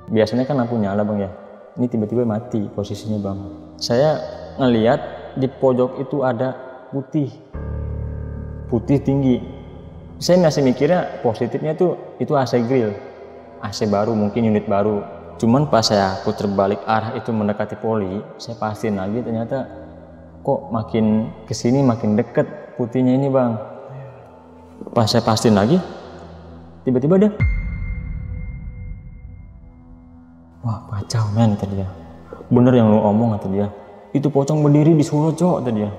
Biasanya kan lampu nyala bang ya, ini tiba-tiba mati posisinya bang. Saya ngelihat di pojok itu ada putih tinggi. Saya masih mikirnya positifnya tuh itu AC grill, AC baru, mungkin unit baru. Cuman pas saya putar balik arah itu mendekati poli, saya pastiin lagi ternyata kok makin kesini makin deket putihnya ini bang. Pas saya pastiin lagi, tiba-tiba dia, wah kacau men, kata dia. Bener yang lu omong, kata dia. Itu pocong berdiri di Solo cok, kata dia.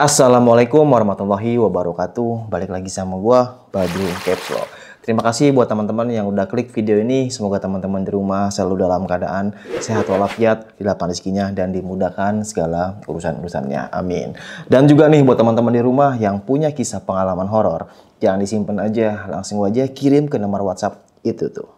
Assalamualaikum warahmatullahi wabarakatuh. Balik lagi sama gua, Badru Caps Lock. Terima kasih buat teman-teman yang udah klik video ini. Semoga teman-teman di rumah selalu dalam keadaan sehat walafiat, dilapangkan rezekinya, dan dimudahkan segala urusan-urusannya. Amin. Dan juga nih buat teman-teman di rumah yang punya kisah pengalaman horor, jangan disimpan aja, langsung aja kirim ke nomor WhatsApp itu tuh.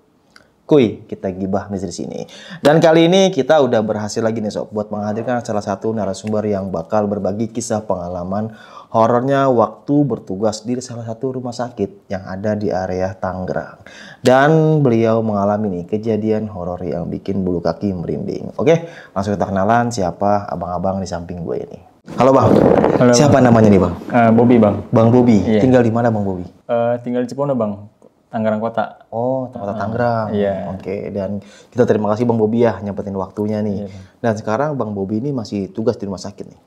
Kuy, kita gibah di sini. Dan kali ini kita udah berhasil lagi nih sob buat menghadirkan salah satu narasumber yang bakal berbagi kisah pengalaman horornya waktu bertugas di salah satu rumah sakit yang ada di area Tangerang. Dan beliau mengalami nih kejadian horor yang bikin bulu kaki merinding. Oke, langsung kita kenalan siapa abang-abang di samping gue ini. Halo bang. Halo, siapa bang. Namanya nih bang? Bobby bang. Bang Bobby. Iya. Tinggal di mana bang Bobby? Tinggal di Cipondo bang, Tangerang Kota. Oh, tempat Tangerang. Iya. Oke, dan kita terima kasih Bang Bobby ya nyempetin waktunya nih. Iya, dan sekarang Bang Bobby ini masih tugas di rumah sakit nih.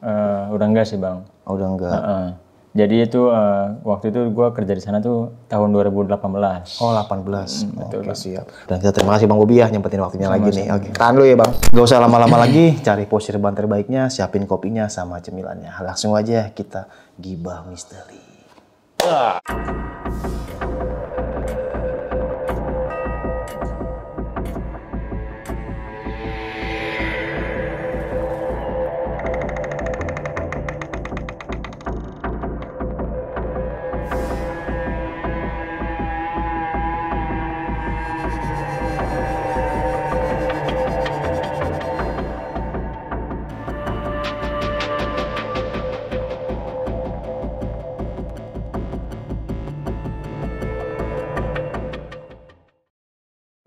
Udah enggak sih bang. Oh, udah enggak. Jadi itu waktu itu gue kerja di sana tuh tahun 2018. Oh, 18. Betul, Oke, Bang. siap. Dan kita terima kasih Bang Bobby ya nyempetin waktunya lagi nih. Oke, tahan dulu ya Bang. Gak usah lama-lama lagi, cari posisi rebahan terbaiknya, siapin kopinya sama cemilannya. Langsung aja kita gibah misteri.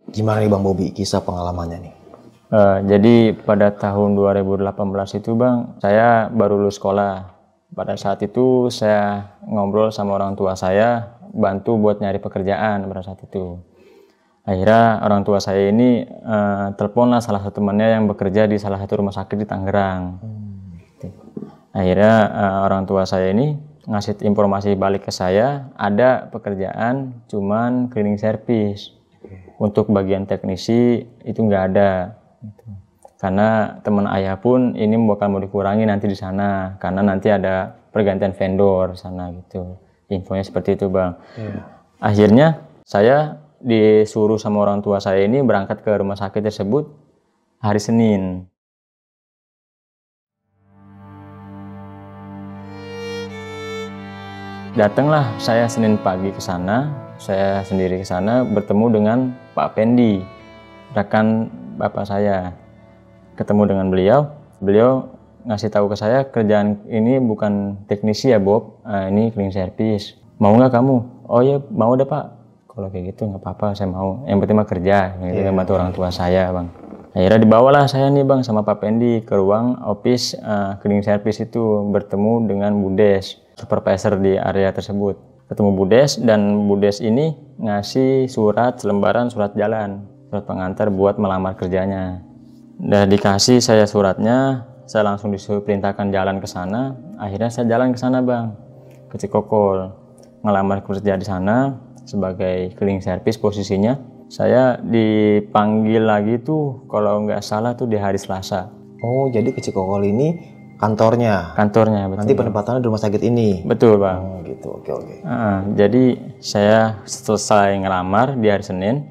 Gimana nih Bang Bobby kisah pengalamannya nih? Jadi pada tahun 2018 itu bang, saya baru lulus sekolah. Pada saat itu saya ngobrol sama orang tua saya, bantu buat nyari pekerjaan pada saat itu. Akhirnya orang tua saya ini teleponlah salah satu temannya yang bekerja di salah satu rumah sakit di Tangerang. Akhirnya orang tua saya ini ngasih informasi balik ke saya, ada pekerjaan cuman cleaning service. Untuk bagian teknisi itu nggak ada. Karena teman ayah pun ini bakal mau dikurangi nanti di sana, karena nanti ada pergantian vendor sana gitu. Infonya seperti itu bang. Akhirnya saya disuruh sama orang tua saya ini berangkat ke rumah sakit tersebut hari Senin. Datanglah saya Senin pagi ke sana, saya sendiri ke sana bertemu dengan Pak Pendi, rekan bapak saya. Ketemu dengan beliau ngasih tahu ke saya kerjaan ini bukan teknisi ya Bob, ini cleaning service. Mau nggak kamu? Oh ya mau deh Pak. Kalau kayak gitu nggak apa-apa, saya mau. Yang penting mah kerja, gitu kan bantu orang tua saya bang. Akhirnya dibawalah saya nih bang sama Pak Pendi ke ruang office cleaning service itu, bertemu dengan Budes, supervisor di area tersebut. Ketemu Budes, dan Budes ini ngasih selembaran surat jalan, surat pengantar buat melamar kerjanya. Udah dikasih saya suratnya, saya langsung disuruh perintahkan jalan ke sana. Akhirnya saya jalan ke sana bang, ke Cikokol, ngelamar kerja di sana sebagai cleaning service posisinya. Saya dipanggil lagi tuh kalau nggak salah tuh di hari Selasa. Oh, jadi ke Cikokol ini kantornya, betul. Nanti penempatannya di rumah sakit ini. Betul bang. Oh gitu, oke. Jadi saya selesai ngelamar di hari Senin,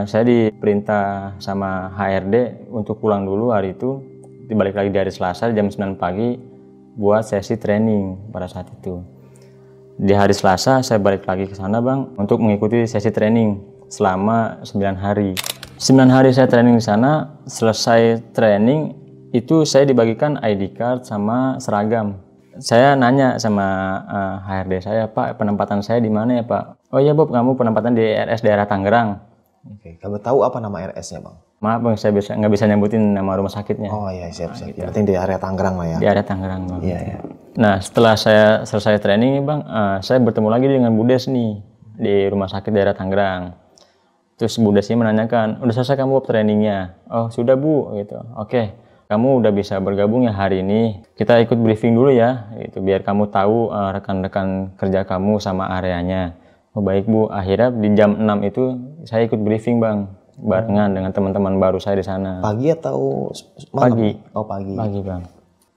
saya diperintah sama HRD untuk pulang dulu hari itu, dibalik lagi di hari Selasa jam 9 pagi buat sesi training pada saat itu. Di hari Selasa saya balik lagi ke sana bang untuk mengikuti sesi training selama 9 hari. 9 hari saya training di sana. Selesai training itu saya dibagikan ID card sama seragam. Saya nanya sama HRD saya, Pak, penempatan saya di mana ya, Pak? Oh iya, Bob, kamu penempatan di RS daerah Tangerang. Oke, kamu tahu apa nama RS-nya, Bang? Maaf, Bang, saya nggak bisa nyebutin nama rumah sakitnya. Oh iya, siap. Yang penting di area Tangerang lah ya. Di area Tangerang, Bang. Iya, iya. Nah, setelah saya selesai training nih, Bang, saya bertemu lagi dengan Budes nih di rumah sakit daerah Tangerang. Terus Budes ini menanyakan, udah selesai kamu trainingnya? Oh, sudah, Bu, gitu. Oke. Kamu udah bisa bergabung ya hari ini. Kita ikut briefing dulu ya, gitu, biar kamu tahu rekan-rekan kerja kamu sama areanya. Oh baik Bu, akhirnya di jam 6 itu saya ikut briefing Bang, barengan dengan teman-teman baru saya di sana. Pagi atau malam? Pagi. Oh pagi. Pagi Bang.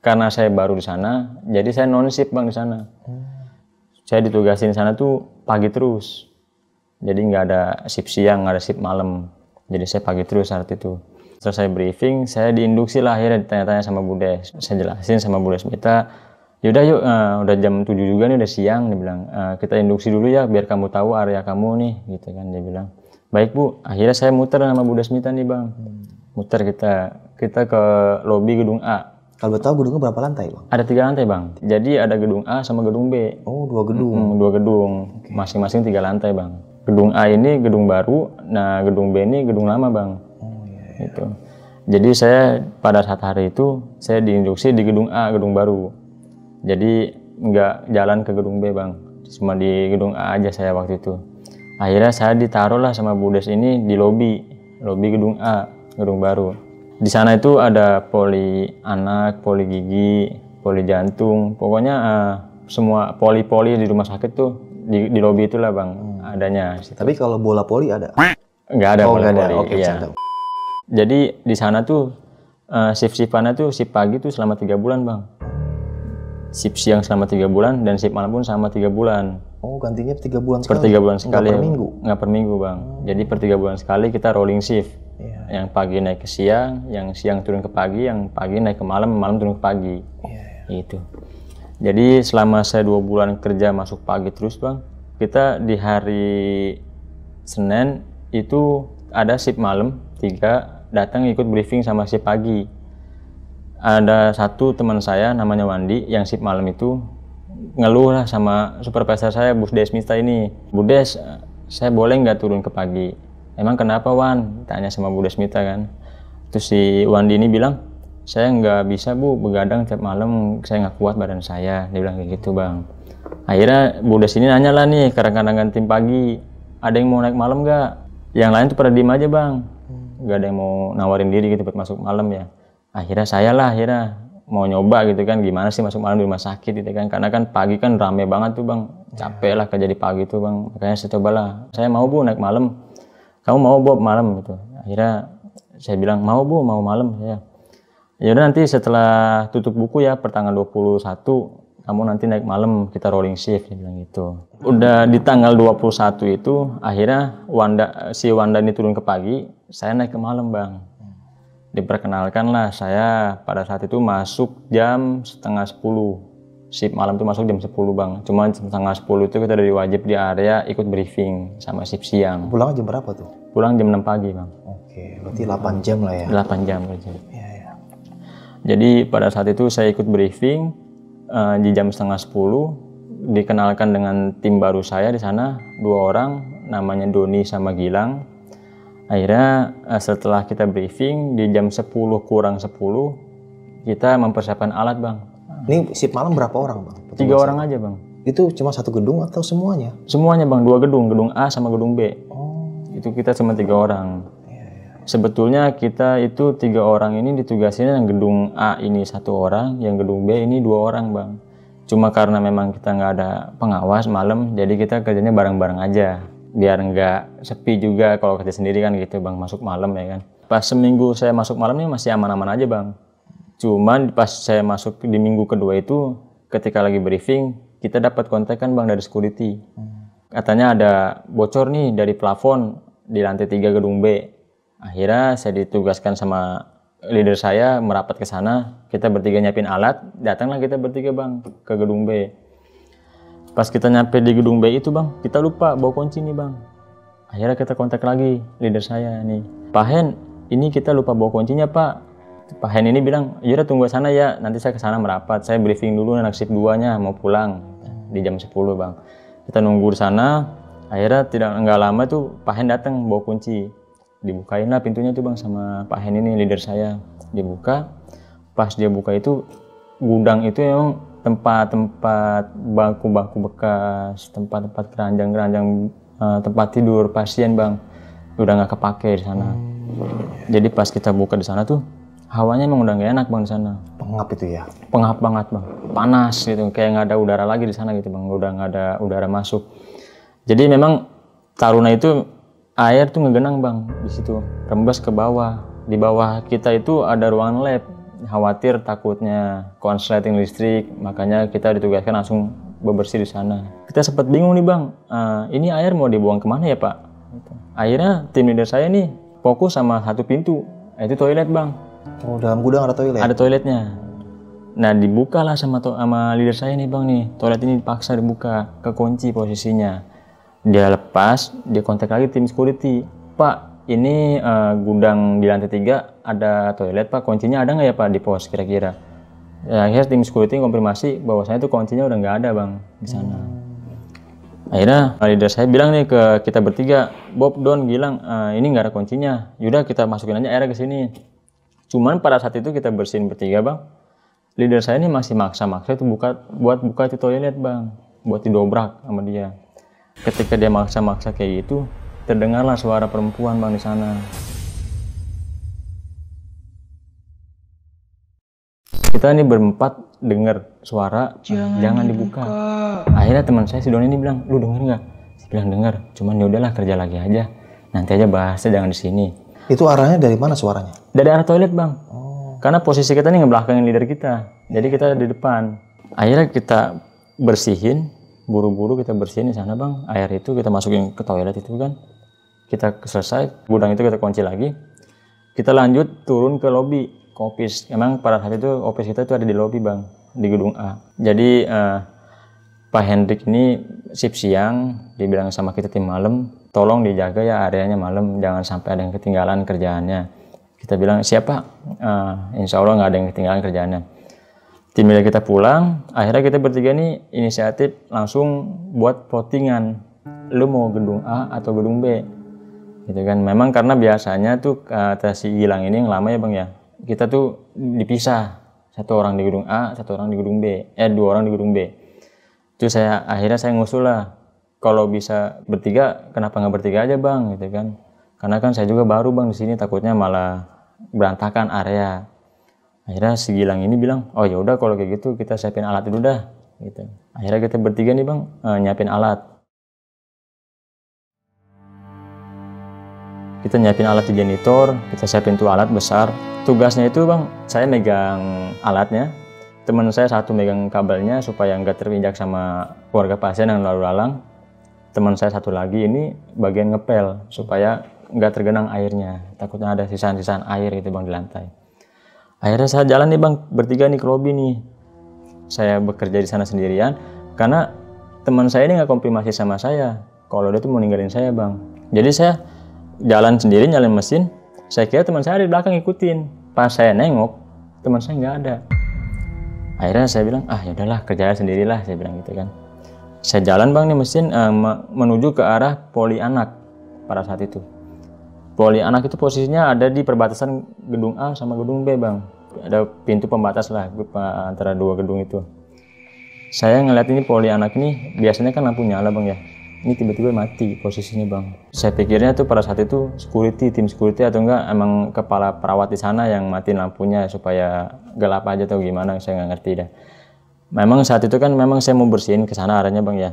Karena saya baru di sana, jadi saya non shift Bang di sana. Saya ditugasin di sana tuh pagi terus. Jadi nggak ada shift siang, nggak ada shift malam. Jadi saya pagi terus saat itu. Selesai briefing, saya diinduksi lah akhirnya ditanya-tanya sama Budes. Saya jelasin sama Budes Mita, yaudah yuk, udah jam 7 juga nih, udah siang, dia bilang, kita induksi dulu ya biar kamu tahu area kamu nih, gitu kan, dia bilang. Baik Bu, akhirnya saya muter sama Budes Mita nih Bang. Muter kita ke lobi gedung A. Kalau tahu gedungnya berapa lantai Bang? Ada 3 lantai Bang, jadi ada gedung A sama gedung B. Oh 2 gedung. 2 gedung, masing-masing 3 lantai Bang. Gedung A ini gedung baru, nah gedung B ini gedung lama Bang. Gitu. Jadi saya pada saat hari itu saya diinduksi di gedung A, gedung baru. Jadi nggak jalan ke gedung B Bang, cuma di gedung A aja saya waktu itu. Akhirnya saya ditaruh lah sama Budes ini di lobi gedung A, gedung baru. Di sana itu ada poli anak, poli gigi, poli jantung, pokoknya semua poli-poli di rumah sakit tuh di lobi itulah Bang adanya. Tapi kalau bola poli ada? Nggak ada bola poli. Oke, iya. Jadi di sana tuh shift-shiftannya tuh shift pagi tuh selama 3 bulan Bang. Shift siang selama 3 bulan dan shift malam pun selama 3 bulan. Oh gantinya 3 bulan sekali? Per 3 bulan sekali. Nggak per minggu? Nggak per minggu Bang. Jadi per 3 bulan sekali kita rolling shift. Yang pagi naik ke siang, yang siang turun ke pagi, yang pagi naik ke malam, malam turun ke pagi. Gitu. Jadi selama saya 2 bulan kerja masuk pagi terus Bang. Kita di hari Senin itu ada shift malam 3 datang ikut briefing sama shift pagi. Ada satu teman saya namanya Wandi yang shift malam itu ngeluh lah sama supervisor saya Budes Mita ini. Budes, saya boleh nggak turun ke pagi? Emang kenapa Wan? Tanya sama Budes Mita kan. Terus si Wandi ini bilang, saya nggak bisa Bu begadang tiap malam, saya nggak kuat badan saya. Dia bilang kayak gitu Bang. Akhirnya Budes ini nanya lah nih ke rekan-rekan tim pagi, ada yang mau naik malam nggak? Yang lain tuh pada diem aja Bang. Gak ada yang mau nawarin diri gitu buat masuk malam ya. Akhirnya saya lah mau nyoba gitu kan, gimana sih masuk malam di rumah sakit gitu kan, karena kan pagi kan rame banget tuh Bang, capek lah kerja di pagi tuh Bang. Makanya saya cobalah, saya mau Bu naik malam, kamu mau Bob malam gitu. Akhirnya saya bilang mau Bu, mau malam ya. Yaudah nanti setelah tutup buku ya per tanggal 21 kamu nanti naik malam, kita rolling shift, dia bilang gitu. Udah di tanggal 21 itu akhirnya si Wanda ini turun ke pagi, saya naik ke malam Bang. Diperkenalkan lah, saya pada saat itu masuk jam setengah 10. Shift malam itu masuk jam 10 Bang. Cuma setengah 10 itu kita udah wajib di area ikut briefing sama shift siang. Pulang jam berapa tuh? Pulang jam 6 pagi Bang. Oke, berarti 8 jam lah ya? 8 jam kerja. Jadi pada saat itu saya ikut briefing di jam setengah 10, dikenalkan dengan tim baru saya di sana, 2 orang, namanya Doni sama Gilang. Akhirnya setelah kita briefing di jam 10 kurang 10 kita mempersiapkan alat Bang. Ini shift malam berapa orang Bang? 3 orang aja Bang. Itu cuma satu gedung atau semuanya? Semuanya Bang, 2 gedung, gedung A sama gedung B. Itu kita cuma 3 orang. Sebetulnya kita itu 3 orang ini ditugasin yang gedung A ini 1 orang, yang gedung B ini 2 orang Bang. Cuma karena memang kita nggak ada pengawas malam, jadi kita kerjanya bareng-bareng aja. Biar nggak sepi juga kalau kerja sendiri kan gitu Bang, masuk malam ya kan. Pas seminggu saya masuk malam ini masih aman-aman aja Bang. Cuman pas saya masuk di minggu kedua itu, ketika lagi briefing, kita dapat kontak kan Bang dari security. Katanya ada bocor nih dari plafon di lantai 3 gedung B. Akhirnya saya ditugaskan sama leader saya merapat ke sana, kita bertiga nyiapin alat, datanglah kita bertiga Bang ke gedung B. Pas kita nyampe di gedung B itu Bang, kita lupa bawa kunci nih Bang. Akhirnya kita kontak lagi leader saya nih, Pak Hen, ini kita lupa bawa kuncinya Pak. Pak Hen ini bilang, yaudah tunggu sana ya, nanti saya ke sana merapat, saya briefing dulu anak shift 2-nya mau pulang di jam 10 bang. Kita nunggu di sana, akhirnya nggak lama tuh Pak Hen datang bawa kunci, dibukain lah pintunya tuh bang sama Pak Hen ini leader saya, dibuka. Pas dia buka itu gudang itu emang tempat-tempat bangku-bangku bekas, tempat-tempat keranjang-keranjang tempat tidur pasien bang, udah nggak kepake di sana. Jadi pas kita buka di sana tuh hawanya emang udah gak enak bang di sana. Pengap itu ya? Pengap banget bang, panas gitu, kayak nggak ada udara lagi di sana gitu bang, udah nggak ada udara masuk. Jadi memang Taruna itu air tuh ngegenang bang di situ, rembes ke bawah. Di bawah kita itu ada ruangan lab, khawatir takutnya konsleting listrik, makanya kita ditugaskan langsung bebersih di sana. Kita sempat bingung nih bang, ini air mau dibuang kemana ya pak? Akhirnya tim leader saya nih fokus sama satu pintu, itu toilet bang. Oh, dalam gudang ada toilet? Ada toiletnya. Nah dibukalah sama leader saya nih bang nih, toilet ini dipaksa dibuka, kekunci posisinya. Dia lepas, dia kontak lagi tim security, Pak ini gudang di lantai 3 ada toilet Pak, kuncinya ada nggak ya Pak di pos kira-kira? Ya, akhirnya tim security konfirmasi bahwasanya itu kuncinya udah nggak ada bang di sana. Akhirnya leader saya bilang nih ke kita bertiga, Bob, Don, Gilang, ini nggak ada kuncinya, yaudah kita masukin aja airnya ke sini. Cuman pada saat itu kita bersihin bertiga bang, leader saya ini masih maksa-maksa itu buat buka itu toilet bang, buat didobrak sama dia. Ketika dia maksa-maksa kayak gitu, terdengarlah suara perempuan bang di sana. Kita ini berempat dengar suara jangan dibuka. Akhirnya teman saya si Don ini bilang, lu denger nggak? Saya bilang denger, cuman ya udahlah kerja lagi aja, nanti aja bahasnya jangan di sini. Itu arahnya dari mana suaranya? Dari arah toilet bang. Karena posisi kita nih ngebelakangin leader kita, jadi kita di depan. Akhirnya kita bersihin, buru-buru kita bersihin di sana bang. Air itu kita masukin ke toilet itu kan. Kita selesai, gudang itu kita kunci lagi. Kita lanjut turun ke lobi, ke office. Emang pada saat itu office kita itu ada di lobi bang, di gedung A. Jadi Pak Hendrik ini shift siang, dibilang sama kita tim malam, tolong dijaga ya areanya malam, jangan sampai ada yang ketinggalan kerjaannya. Kita bilang siapa? Insya Allah nggak ada yang ketinggalan kerjaannya. Tim leader kita pulang, akhirnya kita bertiga nih inisiatif langsung buat plottingan, lu mau gedung A atau gedung B, gitu kan. Memang karena biasanya tuh kata si Gilang ini yang lama ya bang ya, kita tuh dipisah, satu orang di gedung A, satu orang di gedung B, dua orang di gedung B. Itu akhirnya saya ngusul lah, kalau bisa bertiga, kenapa nggak bertiga aja bang, gitu kan. Karena kan saya juga baru bang di sini, takutnya malah berantakan area. Akhirnya si Gilang ini bilang, oh ya udah kalau kayak gitu kita siapin alat dulu dah, gitu. Akhirnya kita bertiga nih bang nyiapin alat. Kita nyiapin alat di janitor, kita siapin tuh alat besar. Tugasnya itu bang, saya megang alatnya, teman saya satu megang kabelnya supaya nggak terinjak sama keluarga pasien yang lalu lalang. Teman saya satu lagi ini bagian ngepel supaya nggak tergenang airnya, takutnya ada sisaan-sisaan air itu bang di lantai. Akhirnya saya jalan nih bang bertiga nih ke lobi nih. Saya bekerja di sana sendirian karena teman saya ini nggak konfirmasi sama saya kalau dia tuh mau ninggalin saya bang. Jadi saya jalan sendiri nyalain mesin. Saya kira teman saya ada di belakang ngikutin. Pas saya nengok teman saya nggak ada. Akhirnya saya bilang ya udahlah kerja sendirilah, saya bilang gitu kan. Saya jalan bang nih mesin menuju ke arah poli anak pada saat itu. Poli anak itu posisinya ada di perbatasan gedung A sama gedung B bang. Ada pintu pembatas lah antara dua gedung itu. Saya ngeliat ini poli anak ini biasanya kan lampu nyala bang ya. Ini tiba-tiba mati posisinya bang. Saya pikirnya tuh pada saat itu tim security atau enggak emang kepala perawat di sana yang matiin lampunya supaya gelap aja atau gimana, saya nggak ngerti dah. Memang saat itu kan memang saya mau bersihin ke sana arahnya bang ya.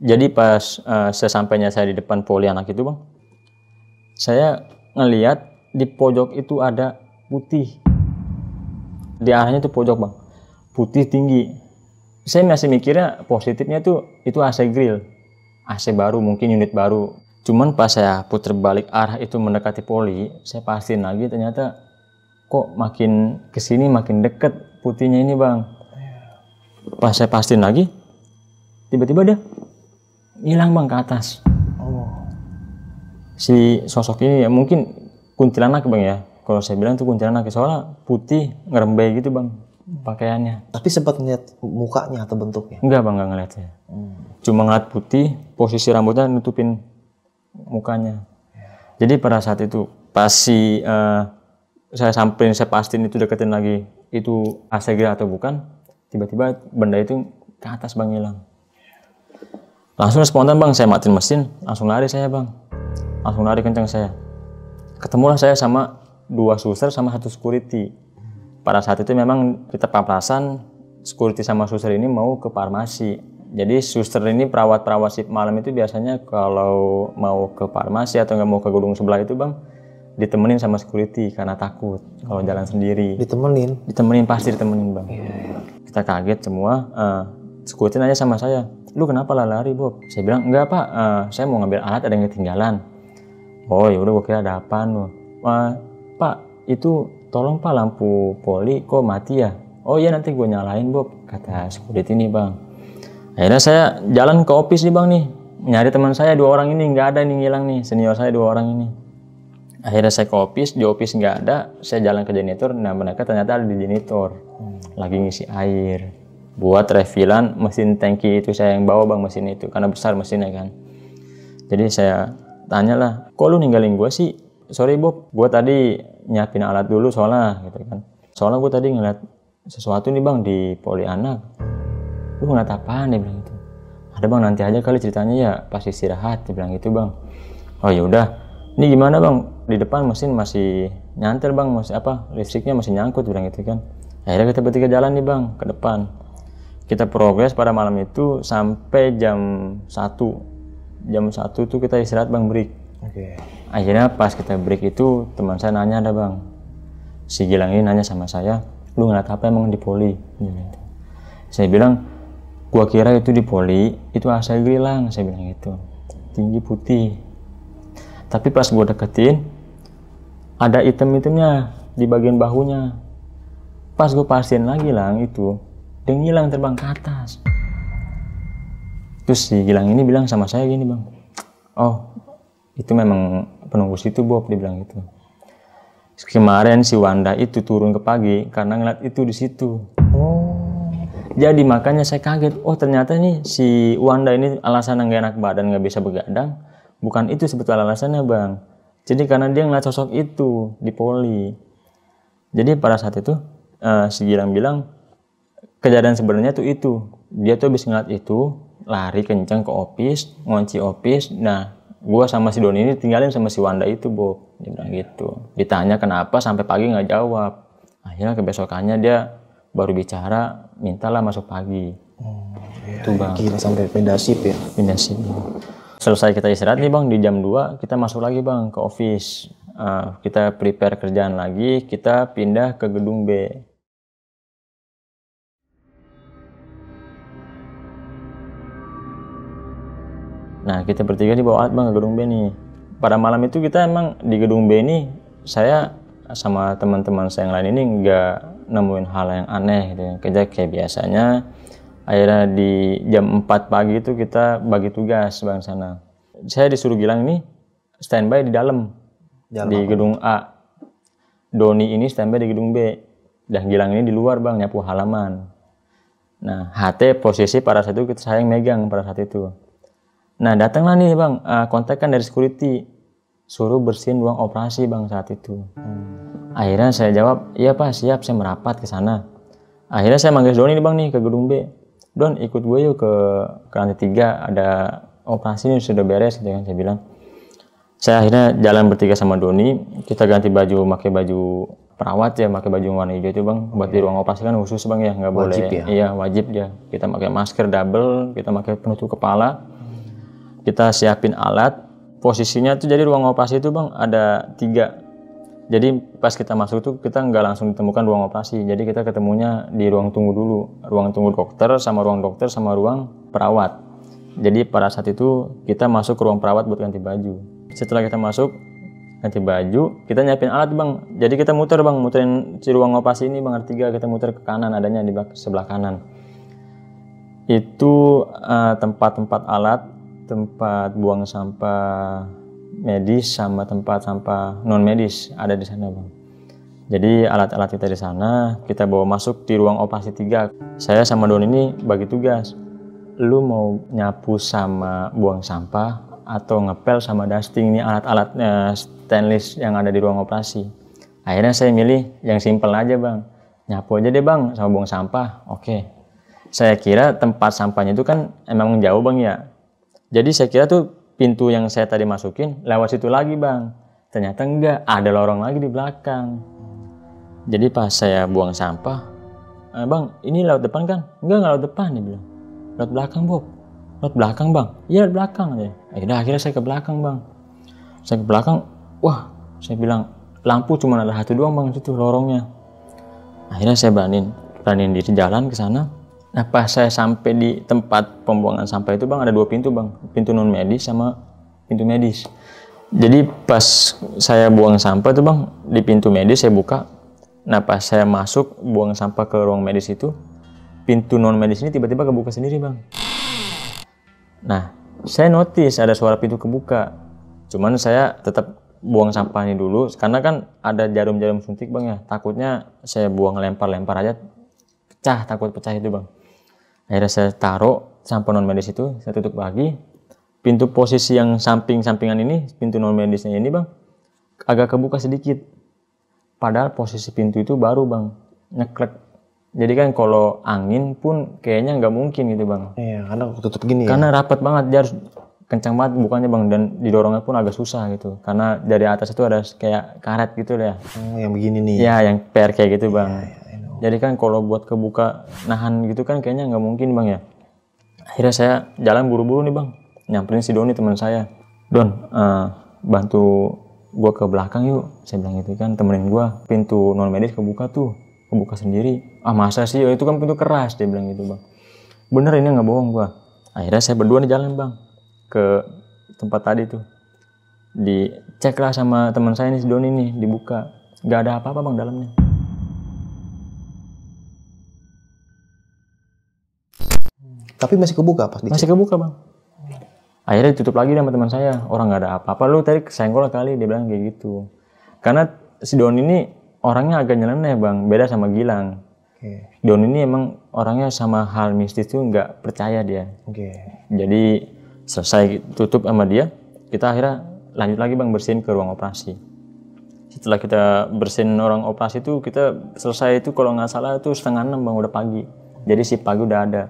Jadi pas sesampainya saya di depan poli anak itu bang, saya ngelihat di pojok itu ada putih. Di arahnya itu pojok bang, putih tinggi. Saya masih mikirnya positifnya tuh itu AC grill, AC baru mungkin unit baru. Cuman pas saya puter balik arah itu mendekati poli, saya pastiin lagi ternyata kok makin kesini makin deket putihnya ini bang. Pas saya pastiin lagi, tiba-tiba dia hilang bang ke atas. Si sosok ini ya mungkin kuntilanak bang ya, Kalau saya bilang itu kuntilanak, soalnya putih ngerembay gitu bang pakaiannya. Tapi sempat ngeliat mukanya atau bentuknya? Enggak bang, enggak ngeliat saya. Cuma ngeliat putih, posisi rambutnya nutupin mukanya. Jadi pada saat itu pas saya samperin, saya pastiin itu deketin lagi, itu Asegri atau bukan, tiba-tiba benda itu ke atas bang hilang. Langsung spontan bang, saya matiin mesin, langsung lari saya bang. Langsung lari kencang saya. Ketemulah saya sama 2 suster sama 1 security. Pada saat itu memang kita papasan, security sama suster ini mau ke farmasi. Jadi suster ini perawat-perawat shift malam itu biasanya kalau mau ke farmasi atau nggak mau ke gedung sebelah itu bang, ditemenin sama security karena takut kalau jalan sendiri. Ditemenin? Ditemenin, pasti ditemenin bang. Kita kaget semua. Security nanya sama saya, lu kenapa lari Bob? Saya bilang enggak pak, saya mau ngambil alat, ada yang ketinggalan. Oh ya udah, gue kira ada apaan lu. Pak itu tolong pak, lampu poli kok mati ya? Oh iya nanti gue nyalain Bob, kata security ini bang. Akhirnya saya jalan ke office nih bang nih, nyari teman saya 2 orang ini, nggak ada nih, ngilang nih, senior saya 2 orang ini. Akhirnya saya ke office, di office nggak ada, saya jalan ke janitor, nah mereka ternyata ada di janitor, lagi ngisi air, buat refillan mesin tangki itu saya yang bawa bang mesin itu, karena besar mesinnya kan. Jadi saya tanyalah, kok lu ninggalin gue sih? Sorry Bob, gue tadi nyiapin alat dulu soalnya gitu kan. Soalnya gue tadi ngeliat sesuatu nih bang di poli anak. Lu ngeliat apaan? Dia bilang gitu. Ada bang, nanti aja kali ceritanya ya pas istirahat, dia bilang gitu bang. Oh ya udah, ini gimana bang? Di depan mesin masih nyantel bang, masih listriknya masih nyangkut, dia bilang gitu kan. Akhirnya kita bertiga jalan nih bang ke depan. Kita progres pada malam itu sampai jam 1. Jam 1 tuh kita istirahat bang, break. Akhirnya pas kita break itu teman saya nanya ada bang, si Gilang ini nanya sama saya, lu ngeliat apa emang di poli? Saya bilang, gua kira itu di poli itu Asegri lang, saya bilang gitu, tinggi putih. Tapi pas gua deketin ada item-itemnya di bagian bahunya. Pas gua pastiin lagi lang itu, dia ngilang terbang ke atas. Terus si Gilang ini bilang sama saya gini bang, oh itu memang penunggu situ Bob, dia bilang gitu. Kemarin si Wanda itu turun ke pagi karena ngeliat itu di situ. Jadi makanya saya kaget, oh ternyata nih si Wanda ini alasan nggak enak badan, nggak bisa begadang, bukan itu sebetulnya alasannya bang. Jadi karena dia ngeliat sosok itu di poli. Jadi pada saat itu si Gilang bilang kejadian sebenarnya tuh itu, dia tuh habis ngeliat itu, lari kencang ke office, ngunci office. Nah gua sama si Doni ini tinggalin sama si Wanda itu Bob, dia bilang gitu. Ditanya kenapa sampai pagi nggak jawab. Akhirnya kebesokannya dia baru bicara, mintalah masuk pagi. Itu bang. Gila, sampai pindah shift ya? Pindah shift. Selesai kita istirahat nih bang, di jam 2 kita masuk lagi bang ke office. Kita prepare kerjaan lagi, kita pindah ke gedung B. Nah kita bertiga dibawa alat bang ke gedung B nih. Pada malam itu kita emang di gedung B ini, saya sama teman-teman saya yang lain ini nggak nemuin hal yang aneh gitu ya. Kerja kayak biasanya. Akhirnya di jam 4 pagi itu kita bagi tugas bang sana. Saya disuruh Gilang ini standby di dalam di gedung A. Doni ini standby di gedung B. Dan Gilang ini di luar bang, nyapu halaman. Nah HT posisi pada saat itu saya yang megang pada saat itu. Nah datanglah nih bang, kontak kan dari security, suruh bersihin ruang operasi bang saat itu. Akhirnya saya jawab, iya pak siap, saya merapat ke sana. Akhirnya saya manggil Doni nih bang nih ke gedung B. Don ikut gue yuk ke lantai 3, ada operasi nih sudah beres gitu kan, saya bilang. Saya akhirnya jalan bertiga sama Doni, kita ganti baju, pakai baju perawat ya, pakai baju warna hijau itu bang. Buat di ruang operasi kan khusus bang ya, nggak boleh. Ya? Iya wajib ya. Kita pakai masker double, kita pakai penutup kepala. Kita siapin alat, posisinya tuh jadi ruang operasi itu bang ada 3. Jadi pas kita masuk tuh kita nggak langsung ditemukan ruang operasi, jadi kita ketemunya di ruang tunggu dulu, ruang tunggu dokter sama ruang perawat. Jadi pada saat itu kita masuk ke ruang perawat buat ganti baju. Setelah kita masuk ganti baju, kita nyiapin alat bang. Jadi kita muterin si ruang operasi ini bang, ada 3, kita muter ke kanan, adanya di sebelah kanan. Itu tempat-tempat alat, tempat buang sampah medis sama tempat sampah non medis ada di sana bang. Jadi alat-alat kita di sana kita bawa masuk di ruang operasi 3. Saya sama Don ini bagi tugas. Lu mau nyapu sama buang sampah atau ngepel sama dusting, ini alat-alatnya stainless yang ada di ruang operasi. Akhirnya saya milih yang simpel aja bang. Nyapu aja deh bang sama buang sampah. Oke. Saya kira tempat sampahnya itu kan emang jauh bang ya. Jadi saya kira tuh pintu yang saya tadi masukin lewat situ lagi bang. Ternyata enggak, ada lorong lagi di belakang. Jadi pas saya buang sampah, bang ini lewat depan kan? Enggak lewat depan, dia bilang. Lewat belakang Bob. Lewat belakang bang? Iya lewat belakang deh. Akhirnya saya ke belakang bang. Saya ke belakang, wah saya bilang lampu cuma ada satu doang bang, itu lorongnya. Akhirnya saya beraniin diri jalan ke sana. Nah pas saya sampai di tempat pembuangan sampah itu bang ada 2 pintu bang, pintu non medis sama pintu medis. Jadi pas saya buang sampah itu bang di pintu medis saya buka. Nah pas saya masuk buang sampah ke ruang medis itu, pintu non medis ini tiba-tiba kebuka sendiri bang. Nah saya notice ada suara pintu kebuka, cuman saya tetap buang sampah ini dulu karena kan ada jarum-jarum suntik bang ya, takutnya saya buang lempar-lempar aja pecah, takut pecah itu bang. Akhirnya saya taruh sampah non medis itu, saya tutup lagi. Pintu posisi yang samping-sampingan ini, pintu non medisnya ini bang agak kebuka sedikit. Padahal posisi pintu itu baru bang, nyeklek. Jadi kan kalau angin pun kayaknya nggak mungkin gitu bang. Iya, karena tutup gini karena rapat banget, dia harus kencang banget bukannya bang, dan didorongnya pun agak susah gitu. Karena dari atas itu ada kayak karet gitu ya. Oh, yang begini nih. Ya, yang per kayak gitu bang. Ya, jadi kan kalau buat kebuka nahan gitu kan kayaknya nggak mungkin bang ya. Akhirnya saya jalan buru-buru nih bang, nyamperin si Doni teman saya. Don, bantu gua ke belakang yuk, saya bilang gitu kan, temenin gua, pintu non medis kebuka sendiri. Ah masa sih, itu kan pintu keras, dia bilang gitu bang. Bener ini nggak bohong gua. Akhirnya saya berdua nih jalan bang ke tempat tadi tuh, dicek lah sama teman saya nih si Doni nih, dibuka, nggak ada apa-apa bang dalamnya. Tapi masih kebuka pas dicek? Masih kebuka bang. Akhirnya ditutup lagi sama teman saya, orang nggak ada apa-apa, lu tadi kesenggol kali, dia bilang kayak gitu. Karena si Don ini orangnya agak nyeleneh bang, beda sama Gilang. Don ini emang orangnya sama hal mistis tuh nggak percaya dia. Jadi selesai tutup sama dia, kita akhirnya lanjut lagi bang bersihin ke ruang operasi. Setelah kita bersihin ruang operasi itu, kita selesai itu kalau nggak salah itu 5:30 bang, udah pagi. Jadi si pagi udah ada.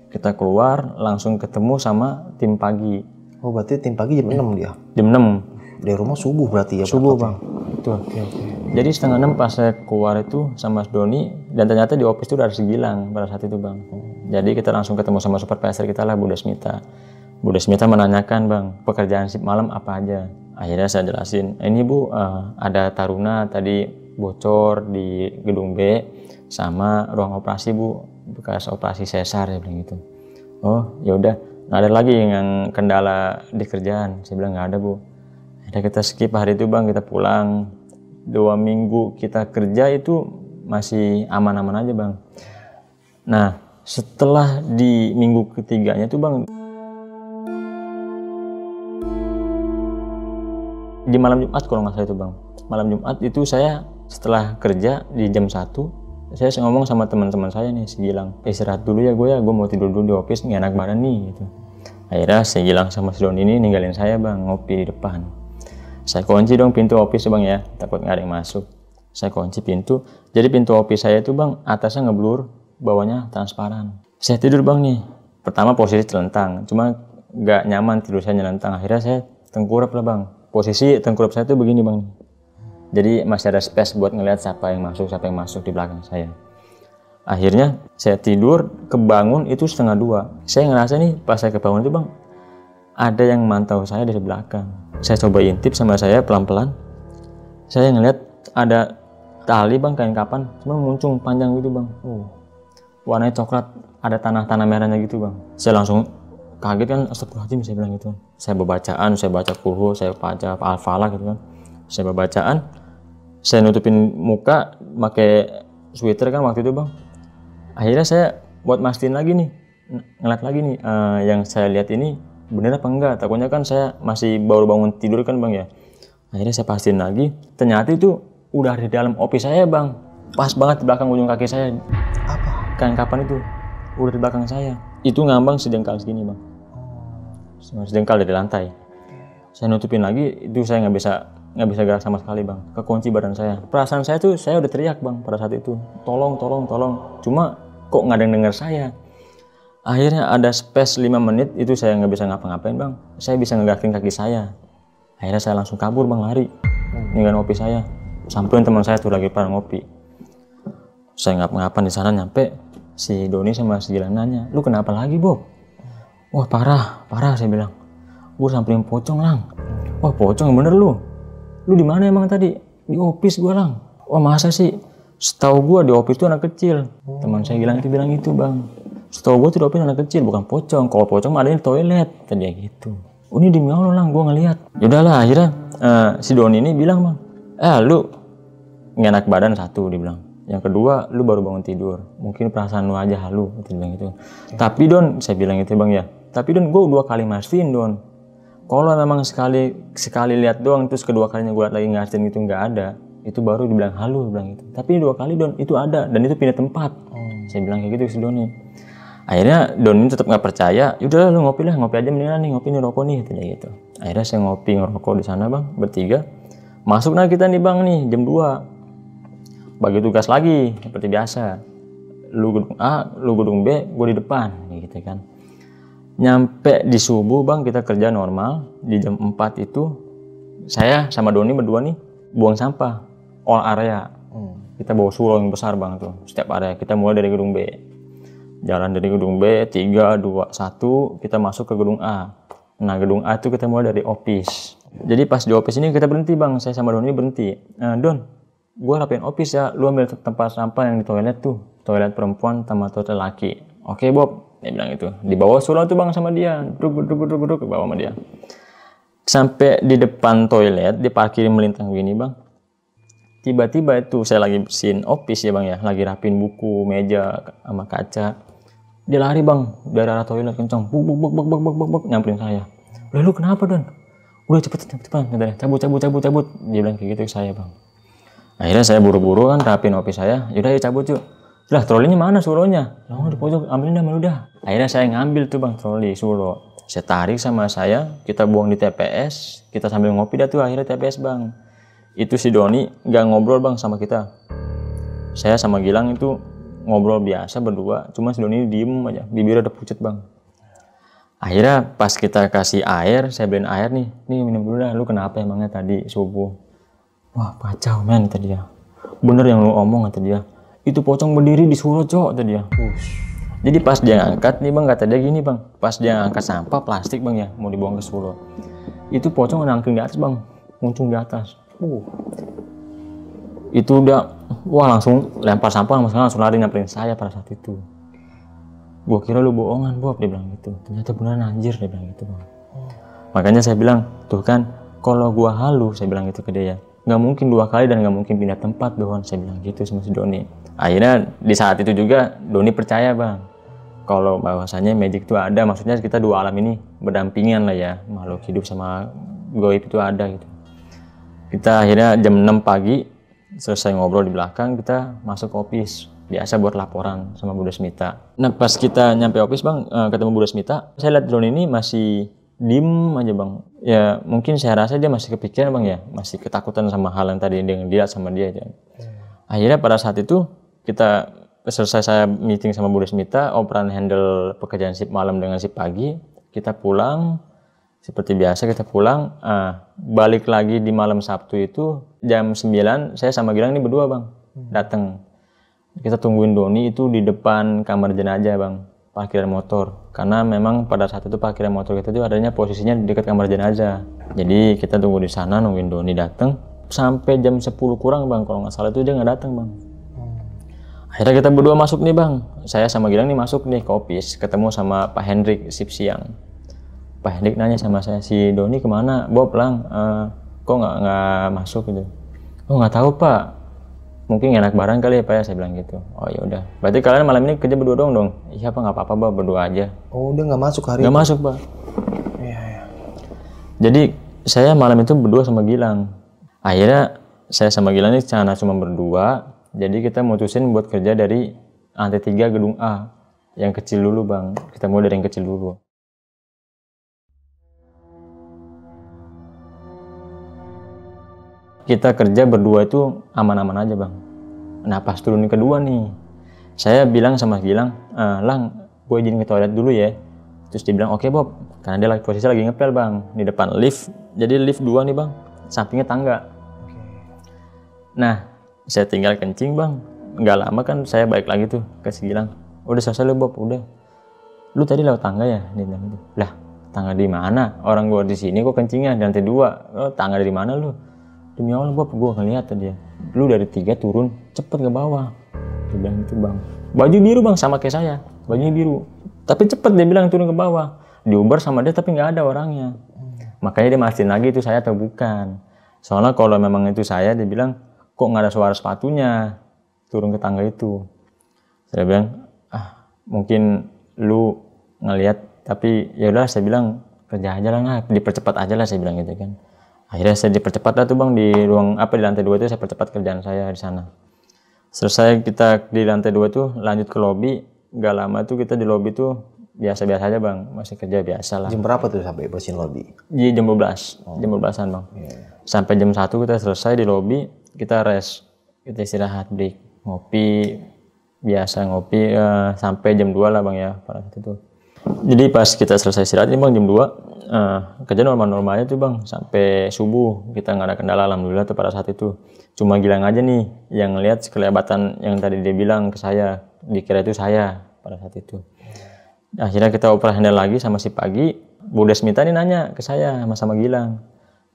Kita keluar langsung ketemu sama tim pagi. Oh berarti tim pagi jam 6 dia? Jam 6. Dari rumah subuh berarti ya? Subuh bang. Betul. Jadi 5:30 pas saya keluar itu sama Doni, dan ternyata di office itu udah ada si Gilang pada saat itu bang. Jadi kita langsung ketemu sama supervisor kita lah, Bu Desmita. Bu Desmita menanyakan bang, pekerjaan shift malam apa aja. Akhirnya saya jelasin, ini Bu ada taruna tadi bocor di gedung B sama ruang operasi Bu, bekas operasi sesar, ya bilang gitu. Oh ya udah, nggak ada lagi yang kendala di kerjaan, saya bilang nggak ada Bu. Akhirnya kita skip hari itu bang, kita pulang. 2 minggu kita kerja itu masih aman-aman aja bang. Nah setelah di minggu ketiganya tuh bang, di malam Jumat kalau nggak salah itu bang, malam Jumat itu saya setelah kerja di jam 1, saya ngomong sama teman-teman saya nih, si Gilang, istirahat dulu ya gue mau tidur dulu di office, nggak enak badan nih gitu. Akhirnya si Gilang sama si Don ini ninggalin saya bang, ngopi di depan. Saya kunci dong pintu office bang ya, takut nggak ada yang masuk. Saya kunci pintu, jadi pintu office saya itu bang, atasnya ngeblur, bawahnya transparan. Saya tidur bang nih, pertama posisi telentang, cuma nggak nyaman tidur saya nyelentang. Akhirnya saya tengkurap lah bang, posisi tengkurap saya tuh begini bang. Jadi masih ada space buat ngelihat siapa yang masuk di belakang saya. Akhirnya saya tidur, kebangun itu 1:30. Saya ngerasa nih pas saya kebangun itu bang, ada yang mantau saya dari belakang. Saya coba intip sama saya pelan-pelan. Saya ngelihat ada tali bang, kain kapan, cuma muncung panjang gitu bang. Warnanya coklat, ada tanah-tanah merahnya gitu bang. Saya langsung kaget kan, astagfirullahaladzim saya bilang gitu. Saya bacaan, saya baca Qur'an, saya baca Al-Falaq gitu kan. Saya bacaan, saya nutupin muka pakai sweater kan waktu itu bang. Akhirnya saya buat mastiin lagi nih, ngeliat lagi nih, yang saya lihat ini bener apa enggak. Takutnya kan saya masih baru bangun tidur kan bang ya. Akhirnya saya pastiin lagi, ternyata itu udah di dalam office saya bang, pas banget di belakang ujung kaki saya. Apa? Kapan itu udah di belakang saya, itu ngambang sejengkal segini bang, sejengkal dari lantai. Saya nutupin lagi, itu saya nggak bisa gerak sama sekali bang, kekunci badan saya. Perasaan saya tuh, saya udah teriak bang pada saat itu, tolong, cuma kok nggak ada yang dengar saya. Akhirnya ada space 5 menit, itu saya nggak bisa ngapa-ngapain bang, saya bisa ngegerakin kaki saya. Akhirnya saya langsung kabur bang, lari, ninggalin office saya. Sampai teman saya tuh lagi pada ngopi. Saya ngapa-ngapain di sana, nyampe si Doni sama si Gilang nanya, lu kenapa lagi Bob? Wah parah saya bilang, gue samperin pocong lang. Wah pocong bener lu di mana emang tadi? Di office gue lang. Wah masa sih? Setahu gue di office tuh anak kecil. Teman saya Gilang itu bilang itu bang, setahu gue tuh di office anak kecil, bukan pocong. Kalau pocong mah ada di toilet, tadi gitu. Oh ini demi Allah lang, gue ngeliat. Yaudahlah akhirnya si Doni ini bilang bang, lu nggak enak badan satu, dia bilang. Yang kedua, lu baru bangun tidur, mungkin perasaan lu aja halu, dia bilang gitu. Tapi Don, saya bilang gitu bang ya. Tapi Don, gue 2 kali mastiin Don. Kalau memang sekali lihat doang, terus kedua kalinya gue lagi ngastiin itu nggak ada, itu baru dibilang halu, bilang gitu. Tapi 2 kali Don, itu ada dan itu pindah tempat. Saya bilang kayak gitu ke si Doni. Akhirnya Don ini tetap nggak percaya. Yaudah lu ngopi aja mendingan nih, ngopi nih, rokok nih, gitu. Akhirnya saya ngopi ngerokok di sana bang, bertiga. Masuk nah kita nih bang nih jam 2. Bagi tugas lagi seperti biasa. Lu gedung A, lu gedung B, gue di depan, gitu kan. Nyampe di subuh bang, kita kerja normal. Di jam 4 itu saya sama Doni berdua nih buang sampah all area. Kita bawa sulong yang besar bang tuh, setiap area. Kita mulai dari gedung B, jalan dari gedung B 3, 2, 1, kita masuk ke gedung A. Nah gedung A itu kita mulai dari office. Jadi pas di office ini kita berhenti bang, saya sama Doni berhenti. Don, gue rapiin office ya, lu ambil tempat sampah yang di toilet tuh, toilet perempuan sama toilet laki. Oke Bob, dia bilang itu. Dibawa sulong tuh bang sama dia, duduk ke bawah sama dia. Sampai di depan toilet, diparkirin melintang gini bang. Tiba-tiba itu saya lagi bersihin office ya bang ya, lagi rapiin buku, meja sama kaca. Dia lari bang dari arah toilet kencang, buk, nyamperin saya. Udah lu kenapa Don? Udah cepetan, cabut. Dia bilang kayak gitu ke saya bang. Akhirnya saya buru-buru kan rapiin office saya. Yaudah ya cabut yuk. Lah trolinya mana sulonya? Lah di pojok, ambilin dah. Akhirnya saya ngambil tuh bang troli sulo. Saya tarik sama saya, kita buang di TPS. Kita sambil ngopi dah tuh akhirnya TPS bang. Itu si Doni nggak ngobrol bang sama kita. Saya sama Gilang itu ngobrol biasa berdua. Cuma si Doni diem aja, bibirnya udah pucet bang. Akhirnya pas kita kasih air, saya beliin air nih minum dulu dah. Lu kenapa emangnya tadi subuh? Wah kacau men, kata dia. Bener yang lu omong, kata dia. Itu pocong berdiri di sulo cok, kata dia. Jadi pas dia ngangkat nih bang, kata dia gini bang. Pas dia ngangkat sampah plastik bang ya, mau dibuang ke sulo. Itu pocong nangkring di atas bang, muncung di atas. Itu udah, wah langsung lempar sampah, langsung lari nyamperin saya pada saat itu. Gua kira lu bohongan Bob, dia bilang gitu. Ternyata beneran anjir, dia bilang gitu bang. Makanya saya bilang, tuh kan, kalau gua halu, saya bilang gitu ke dia ya. Nggak mungkin 2 kali dan nggak mungkin pindah tempat doang, saya bilang gitu sama si Doni. Akhirnya di saat itu juga Doni percaya bang kalau bahwasanya magic itu ada, maksudnya kita 2 alam ini berdampingan lah ya, makhluk hidup sama gaib itu ada gitu. Kita akhirnya jam 6 pagi selesai ngobrol di belakang, kita masuk office biasa buat laporan sama Bu Desmita. Nah pas kita nyampe office bang, ketemu Bu Desmita, saya lihat Doni ini masih diem aja bang. Ya mungkin saya rasa dia masih kepikiran bang ya, masih ketakutan sama hal yang tadi yang dilihat sama dia. Akhirnya pada saat itu kita selesai, saya meeting sama Bu Desmita, operan handle pekerjaan shift malam dengan shift pagi. Kita pulang seperti biasa, kita pulang. Balik lagi di malam Sabtu itu jam 9, saya sama Gilang ini berdua bang datang. Kita tungguin Doni itu di depan kamar jenazah bang, parkiran motor. Karena memang pada saat itu parkiran motor kita itu adanya posisinya di dekat kamar jenazah. Jadi kita tunggu di sana nungguin Doni datang sampai jam 10 kurang bang, kalau nggak salah itu dia nggak datang bang. Akhirnya kita berdua masuk nih bang, saya sama Gilang nih masuk nih ke office, ketemu sama Pak Hendrik shift siang. Pak Hendrik nanya sama saya, si Doni kemana? Bob lang, kok nggak masuk gitu? Oh nggak tahu Pak, mungkin enak barang kali ya Pak ya, saya bilang gitu. Oh ya udah, berarti kalian malam ini kerja berdua dong? Iya Pak, nggak apa-apa Pak, berdua aja. Oh dia nggak masuk hari? Nggak masuk Pak. Iya. Jadi saya malam itu berdua sama Gilang. Akhirnya saya sama Gilang ini karena cuma berdua, jadi kita mutusin buat kerja dari lantai 3 gedung A, yang kecil dulu bang. Kita mulai dari yang kecil dulu. Kita kerja berdua itu aman-aman aja bang. Nah pas turun kedua nih, saya bilang sama Gilang, Lang, gue izin ke toilet dulu ya. Terus dia bilang, oke Bob, karena dia posisi lagi ngepel bang, di depan lift. Jadi lift 2 nih bang, sampingnya tangga. Nah, saya tinggal kencing bang. Nggak lama kan saya balik lagi tuh ke si Gilang. Udah selesai lu Bob, udah. Lu tadi lewat tangga ya? Dia bilang gitu. Lah, tangga di mana? Orang gua di sini kok kencingnya di lantai 2. Oh, tangga dari mana lu? Demi Allah Bob, gua ngeliat tadi ya. Lu dari 3 turun, cepet ke bawah. Dia bilang gitu bang. Baju biru bang, sama kayak saya. Bajunya biru. Tapi cepet dia bilang turun ke bawah. Diuber sama dia tapi nggak ada orangnya. Makanya dia mastiin lagi itu saya atau bukan. Soalnya kalau memang itu saya, dia bilang kok nggak ada suara sepatunya turun ke tangga itu. Saya bilang mungkin lu ngelihat, tapi ya udah saya bilang kerja aja lah, dipercepat aja lah saya bilang gitu kan. Akhirnya saya dipercepat lah tuh bang di ruang di lantai 2 itu saya percepat kerjaan saya di sana. Selesai kita di lantai 2 tuh lanjut ke lobi. Gak lama tuh kita di lobi tuh biasa-biasa aja bang, masih kerja biasa lah. Jam berapa tuh sampai bersihin lobi? Di jam 12, jam 12-an bang. Sampai jam 1 kita selesai di lobi, kita rest, kita istirahat, break, ngopi, biasa ngopi sampai jam 2 lah bang ya pada saat itu. Jadi pas kita selesai istirahat ini bang jam 2, kerja normal-normalnya tuh bang sampai subuh, kita nggak ada kendala alhamdulillah tuh pada saat itu. Cuma Gilang aja nih yang ngelihat kelebatan yang tadi dia bilang ke saya, dikira itu saya pada saat itu. Akhirnya kita operasional lagi sama si Pagi. Bu Desmita nih nanya ke saya sama Gilang,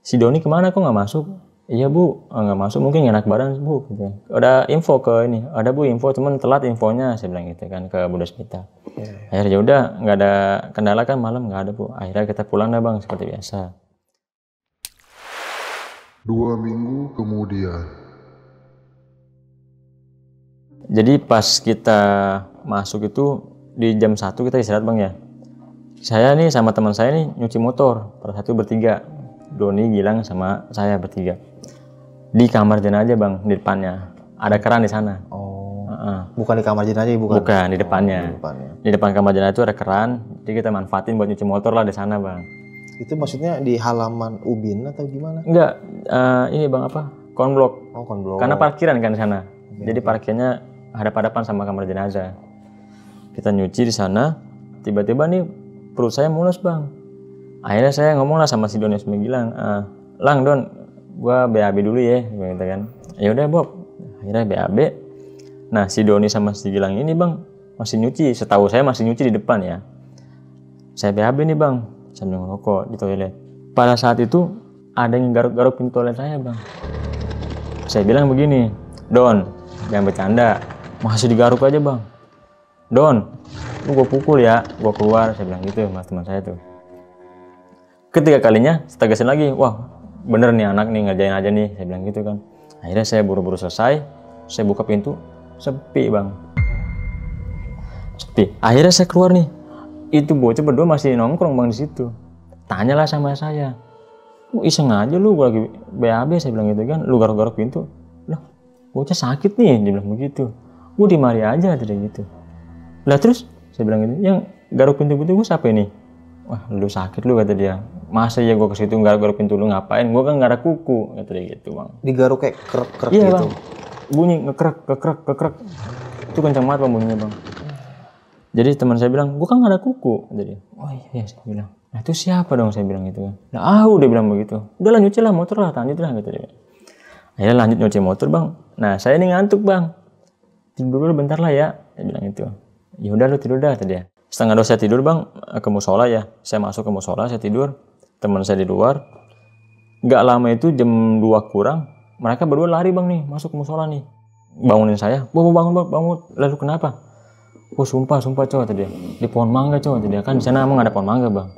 si Doni kemana kok nggak masuk? Iya bu, nggak masuk mungkin nggak enak badan bu. Gitu. Ada info ke ini, ada bu info cuman telat infonya, saya bilang gitu kan ke Bu Desmita. Akhirnya udah nggak ada kendala kan malam nggak ada bu. Akhirnya kita pulang dah bang seperti biasa. 2 minggu kemudian. Jadi pas kita masuk itu di jam 1 kita istirahat bang ya. Saya nih sama teman saya nih nyuci motor pada satu bertiga. Doni, Gilang sama saya bertiga. Di kamar jenazah bang, di depannya. Ada keran di sana. Bukan di kamar jenazah bukan? Bukan, di depannya. Di depan kamar jenazah itu ada keran. Jadi kita manfaatin buat nyuci motor lah di sana bang. Itu maksudnya di halaman Ubin atau gimana? Enggak, ini bang apa? Konblok. Oh, konblok. Karena parkiran kan di sana. Jadi parkirnya hadap-hadapan sama kamar jenazah. Kita nyuci di sana, tiba-tiba nih perut saya mulus bang. Akhirnya saya ngomong lah sama si Doni sama Gilang, Lang Don, gua BAB dulu ya, gitu kan. Ya udah Bob, akhirnya BAB. Nah si Doni sama si Gilang ini bang masih nyuci, setahu saya masih nyuci di depan ya. Saya BAB nih bang, sambil ngerokok di toilet. Pada saat itu ada yang garuk-garuk pintu toilet saya bang. Saya bilang begini, Don, jangan bercanda, masih digaruk aja bang. Don, lu gue pukul ya, gue keluar, saya bilang gitu mas teman saya tuh. Ketiga kalinya, saya tegasin lagi, wah bener nih anak nih ngerjain aja nih, saya bilang gitu kan. Akhirnya saya buru-buru selesai, saya buka pintu, sepi bang. Sepi. Akhirnya saya keluar nih, itu bocah berdua masih nongkrong bang di situ. Tanyalah sama saya, iseng aja lu, gue lagi BAB, saya bilang gitu kan, lu garuk-garuk pintu. Loh, bocah sakit nih, dia bilang begitu. Gue di mari aja, tadi gitu. Lah terus saya bilang gitu, yang garuk pintu-pintu gue siapa ini? Wah lu sakit lu kata dia. Masa ya gue ke situ garuk pintu lu ngapain? Gue kan nggak ada kuku kata dia gitu bang. Digaruk kayak krek-krek iya, gitu. Bang. Bunyi ngekrek. Itu kencang banget bang bunyinya bang. Jadi teman saya bilang, gue kan nggak ada kuku kata dia. Oh iya saya bilang. Nah itu siapa dong saya bilang gitu kan. Nah udah bilang begitu. Udah lanjut lah motor lah, lanjut lah kata dia. Akhirnya lanjut nyuci motor bang. Nah saya ini ngantuk bang. Tidur dulu bentar lah ya. Saya bilang gitu. Ya udah lu tidur dah tadi ya. Setengah 2 saya tidur bang ke musola ya. Saya masuk ke musola, saya tidur. Teman saya di luar. Gak lama itu jam 2 kurang. Mereka berdua lari bang nih masuk ke musola nih. Bangunin saya. Bangun. Lalu kenapa? Oh sumpah cowok tadi. Di pohon mangga cowok tadi. Kan di sana emang ada pohon mangga bang.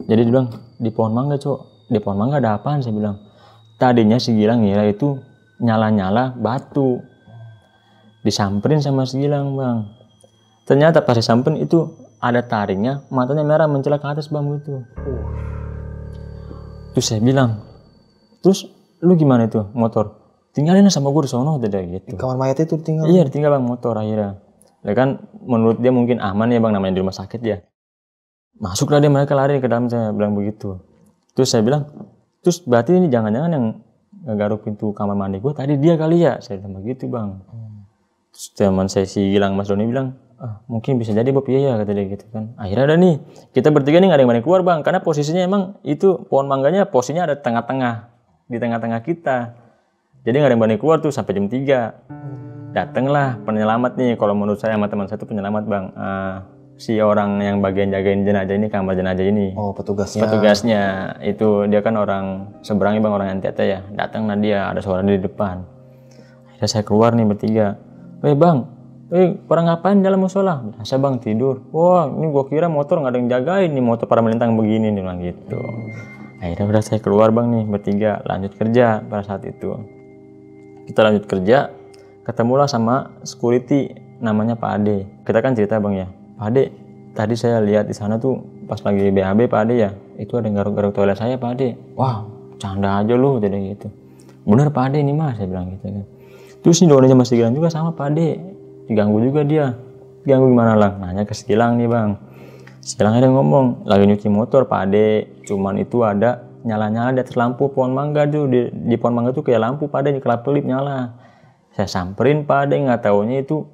Jadi dia bilang di pohon mangga cowok. Di pohon mangga ada apaan saya bilang. Tadinya si Gilang ngira itu nyala-nyala batu. Disamperin sama si Gilang bang. Ternyata pas disamperin itu ada taringnya, matanya merah mencelat ke atas bang gitu. Terus saya bilang, terus lu gimana itu motor? tinggalin sama gue di sono udah gitu. Kamar mayat itu tinggal? Iya ditinggal bang, motor akhirnya. Ya kan menurut dia mungkin aman ya bang, namanya di rumah sakit ya. Masuklah dia, mereka lari ke dalam, saya bilang begitu. Terus saya bilang, terus berarti ini jangan-jangan yang ngegaruk pintu kamar mandi gue tadi dia kali ya, saya bilang begitu bang. Terus teman saya si Gilang, Mas Doni bilang, mungkin bisa jadi Bob, iya ya kata dia gitu kan. Akhirnya ada nih, kita bertiga nih gak ada yang berani keluar bang, karena posisinya emang itu pohon mangganya posisinya ada tengah-tengah, di tengah-tengah kita. Jadi gak ada yang berani keluar tuh sampai jam 3. Datanglah penyelamat nih, kalau menurut saya sama teman saya itu penyelamat bang. Si orang yang bagian jagain jenazah ini, kamar jenazah ini. Oh, petugasnya. Petugasnya itu dia kan orang seberangnya bang, orang NTT ya. Datang nah dia, ada suara di depan. Akhirnya saya keluar nih bertiga. Bang, orang ngapain dalam musola? Biasa bang, tidur. Wah, ini gua kira motor nggak ada yang jagain nih, motor para melintang begini nih, bilang gitu. Akhirnya udah saya keluar bang nih bertiga, lanjut kerja pada saat itu. Kita lanjut kerja, ketemulah sama security namanya Pak Ade. Kita kan cerita bang ya, Pak Ade, tadi saya lihat di sana tuh pas lagi BAB Pak Ade ya, itu ada yang garuk-garuk toilet saya Pak Ade. Wah, canda aja lu, jadi gitu. Bener Pak Ade ini mas, saya bilang gitu kan. Terus ini doanya masih Gilang juga sama Pak Ade, diganggu juga dia. Diganggu gimana lah? Nanya ke Gilang nih bang. Gilang ada ngomong, lagi nyuci motor Pak Ade, cuman itu ada nyala-nyala di atas lampu pohon mangga tuh, di pohon mangga tuh kayak lampu Pak Ade, kelap-kelip nyala. Saya samperin Pak Ade, nggak taunya itu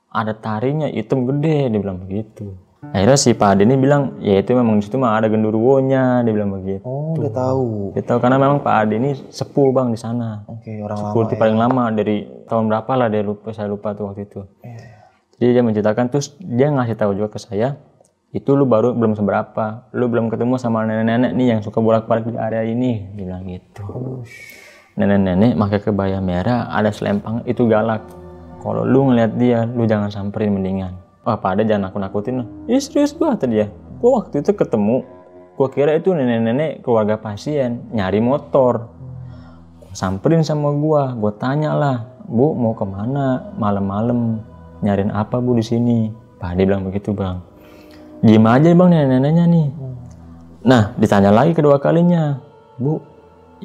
ada tarinya hitam gede, dia bilang begitu. Akhirnya si Pak Ade ini bilang, ya itu memang di situ mah ada genderuwonya, dia bilang begitu. Oh, dia tahu. Dia tahu karena memang Pak Ade ini sepuh bang di sana. Oke, orang lama. Sepuh paling lama dari tahun berapa lah, saya lupa tuh waktu itu. Jadi dia menceritakan, terus dia ngasih tahu juga ke saya, itu lu baru belum seberapa, lu belum ketemu sama nenek-nenek nih yang suka bolak-balik di area ini, dia bilang gitu. Nenek-nenek pakai kebaya merah, ada selempang, itu galak. Kalau lu ngeliat dia, lu jangan samperin mendingan. Wah, Pak Ade jangan nakut-nakutin. Ih serius gua kata dia. Gua waktu itu ketemu, gua kira itu nenek-nenek keluarga pasien nyari motor. Samperin sama gua tanya lah, Bu mau kemana malam-malam, nyariin apa Bu di sini? Pak Ade bilang begitu bang. Diem aja bang nenek-neneknya nih. Nah ditanya lagi kedua kalinya, Bu,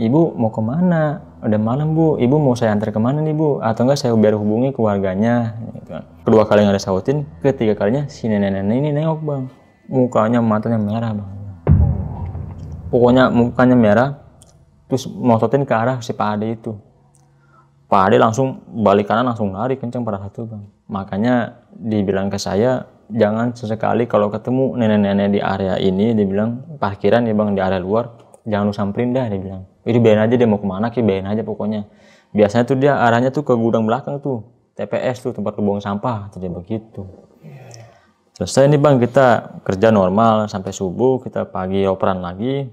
Ibu mau kemana? Udah malam Bu, Ibu mau saya antar kemana nih Bu? Atau enggak saya biar hubungi keluarganya gitu kan. Kedua kali nggak ada sautin, ketiga kalinya si nenek-nenek ini nengok bang. Mukanya, matanya merah bang. Pokoknya mukanya merah, terus ngototin ke arah si Pak Ade itu. Pak Ade langsung balik kanan, langsung lari kenceng pada satu bang. Makanya dibilang ke saya, jangan sesekali kalau ketemu nenek-nenek di area ini, dibilang parkiran ya bang, di area luar, jangan lu samperin dah, dia bilang. Itu biarin aja dia mau kemana, biarin aja pokoknya. Biasanya tuh dia arahnya tuh ke gudang belakang tuh, TPS tuh, tempat buang sampah, jadi begitu. Selesai nih bang, kita kerja normal sampai subuh, kita pagi operan lagi.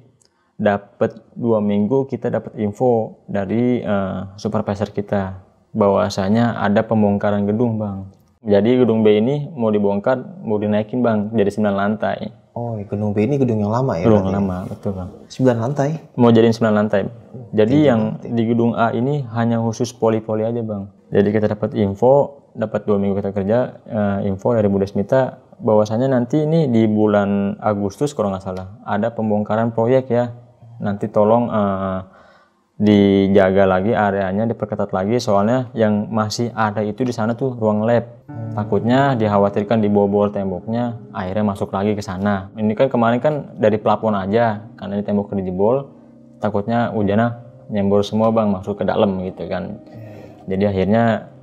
Dapat 2 minggu kita dapat info dari supervisor kita, bahwasanya ada pembongkaran gedung bang. Jadi gedung B ini mau dibongkar, mau dinaikin bang, jadi 9 lantai. Oh, gedung B ini gedung yang lama ya? Gedung lama, betul bang. 9 lantai? Mau jadiin 9 lantai. Jadi yang di gedung A ini hanya khusus poli-poli aja bang. Jadi kita dapat info, dapat 2 minggu kita kerja, info dari Bu Desmita, bahwasanya nanti ini di bulan Agustus kalau nggak salah, ada pembongkaran proyek ya. Nanti tolong dijaga lagi areanya, diperketat lagi, soalnya yang masih ada itu di sana tuh ruang lab. Takutnya dikhawatirkan dibobol temboknya, akhirnya masuk lagi ke sana. Ini kan kemarin kan dari plafon aja, karena ini temboknya dijebol, takutnya hujannya nyembur semua bang, masuk ke dalam gitu kan. Jadi akhirnya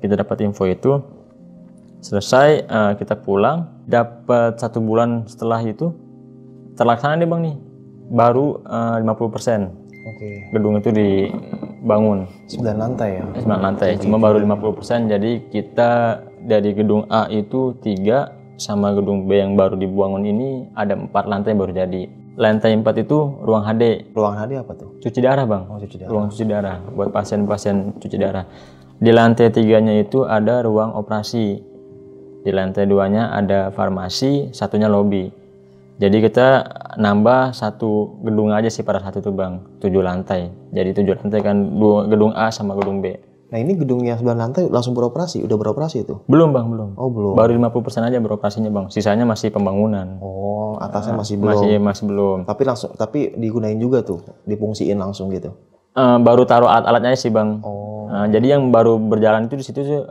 kita dapat info itu, selesai kita pulang, dapat 1 bulan setelah itu terlaksana nih bang nih, baru 50%. Oke. Gedung itu dibangun 9 lantai ya? 9 lantai, cuma baru 50%. Jadi kita dari gedung A itu 3, sama gedung B yang baru dibangun ini ada 4 lantai baru jadi. Lantai 4 itu ruang HD. Ruang HD apa tuh? Cuci darah bang. Oh, cuci darah. Ruang cuci darah buat pasien-pasien cuci darah. Di lantai 3-nya itu ada ruang operasi. Di lantai 2-nya ada farmasi, satunya lobi. Jadi kita nambah 1 gedung aja sih pada saat itu bang, 7 lantai. Jadi 7 lantai kan, gedung A sama gedung B. Nah ini gedung yang 9 lantai langsung beroperasi, udah beroperasi itu? Belum bang, belum. Oh belum. Baru 50% aja beroperasinya bang, sisanya masih pembangunan. Oh atasnya masih belum. Masih belum. Tapi digunain juga tuh, difungsiin langsung gitu? Baru taruh alat-alatnya sih bang. Oh. Jadi yang baru berjalan itu di situ tuh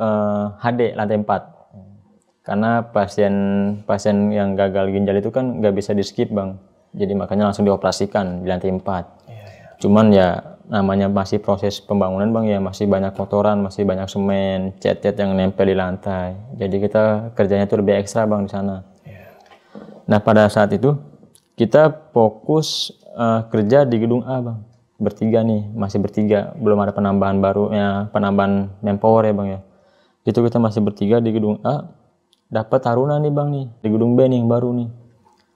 HD lantai 4. Karena pasien yang gagal ginjal itu kan nggak bisa di skip bang. Jadi makanya langsung dioperasikan di lantai 4. Cuman ya namanya masih proses pembangunan bang ya, masih banyak kotoran, masih banyak semen, cat-cat yang nempel di lantai. Jadi kita kerjanya tuh lebih ekstra bang di sana. Nah pada saat itu kita fokus kerja di gedung A bang. Bertiga nih, masih bertiga, belum ada penambahan baru ya, penambahan manpower ya bang ya. Itu kita masih bertiga di gedung A. Dapat taruna nih bang nih, di gedung B nih yang baru nih.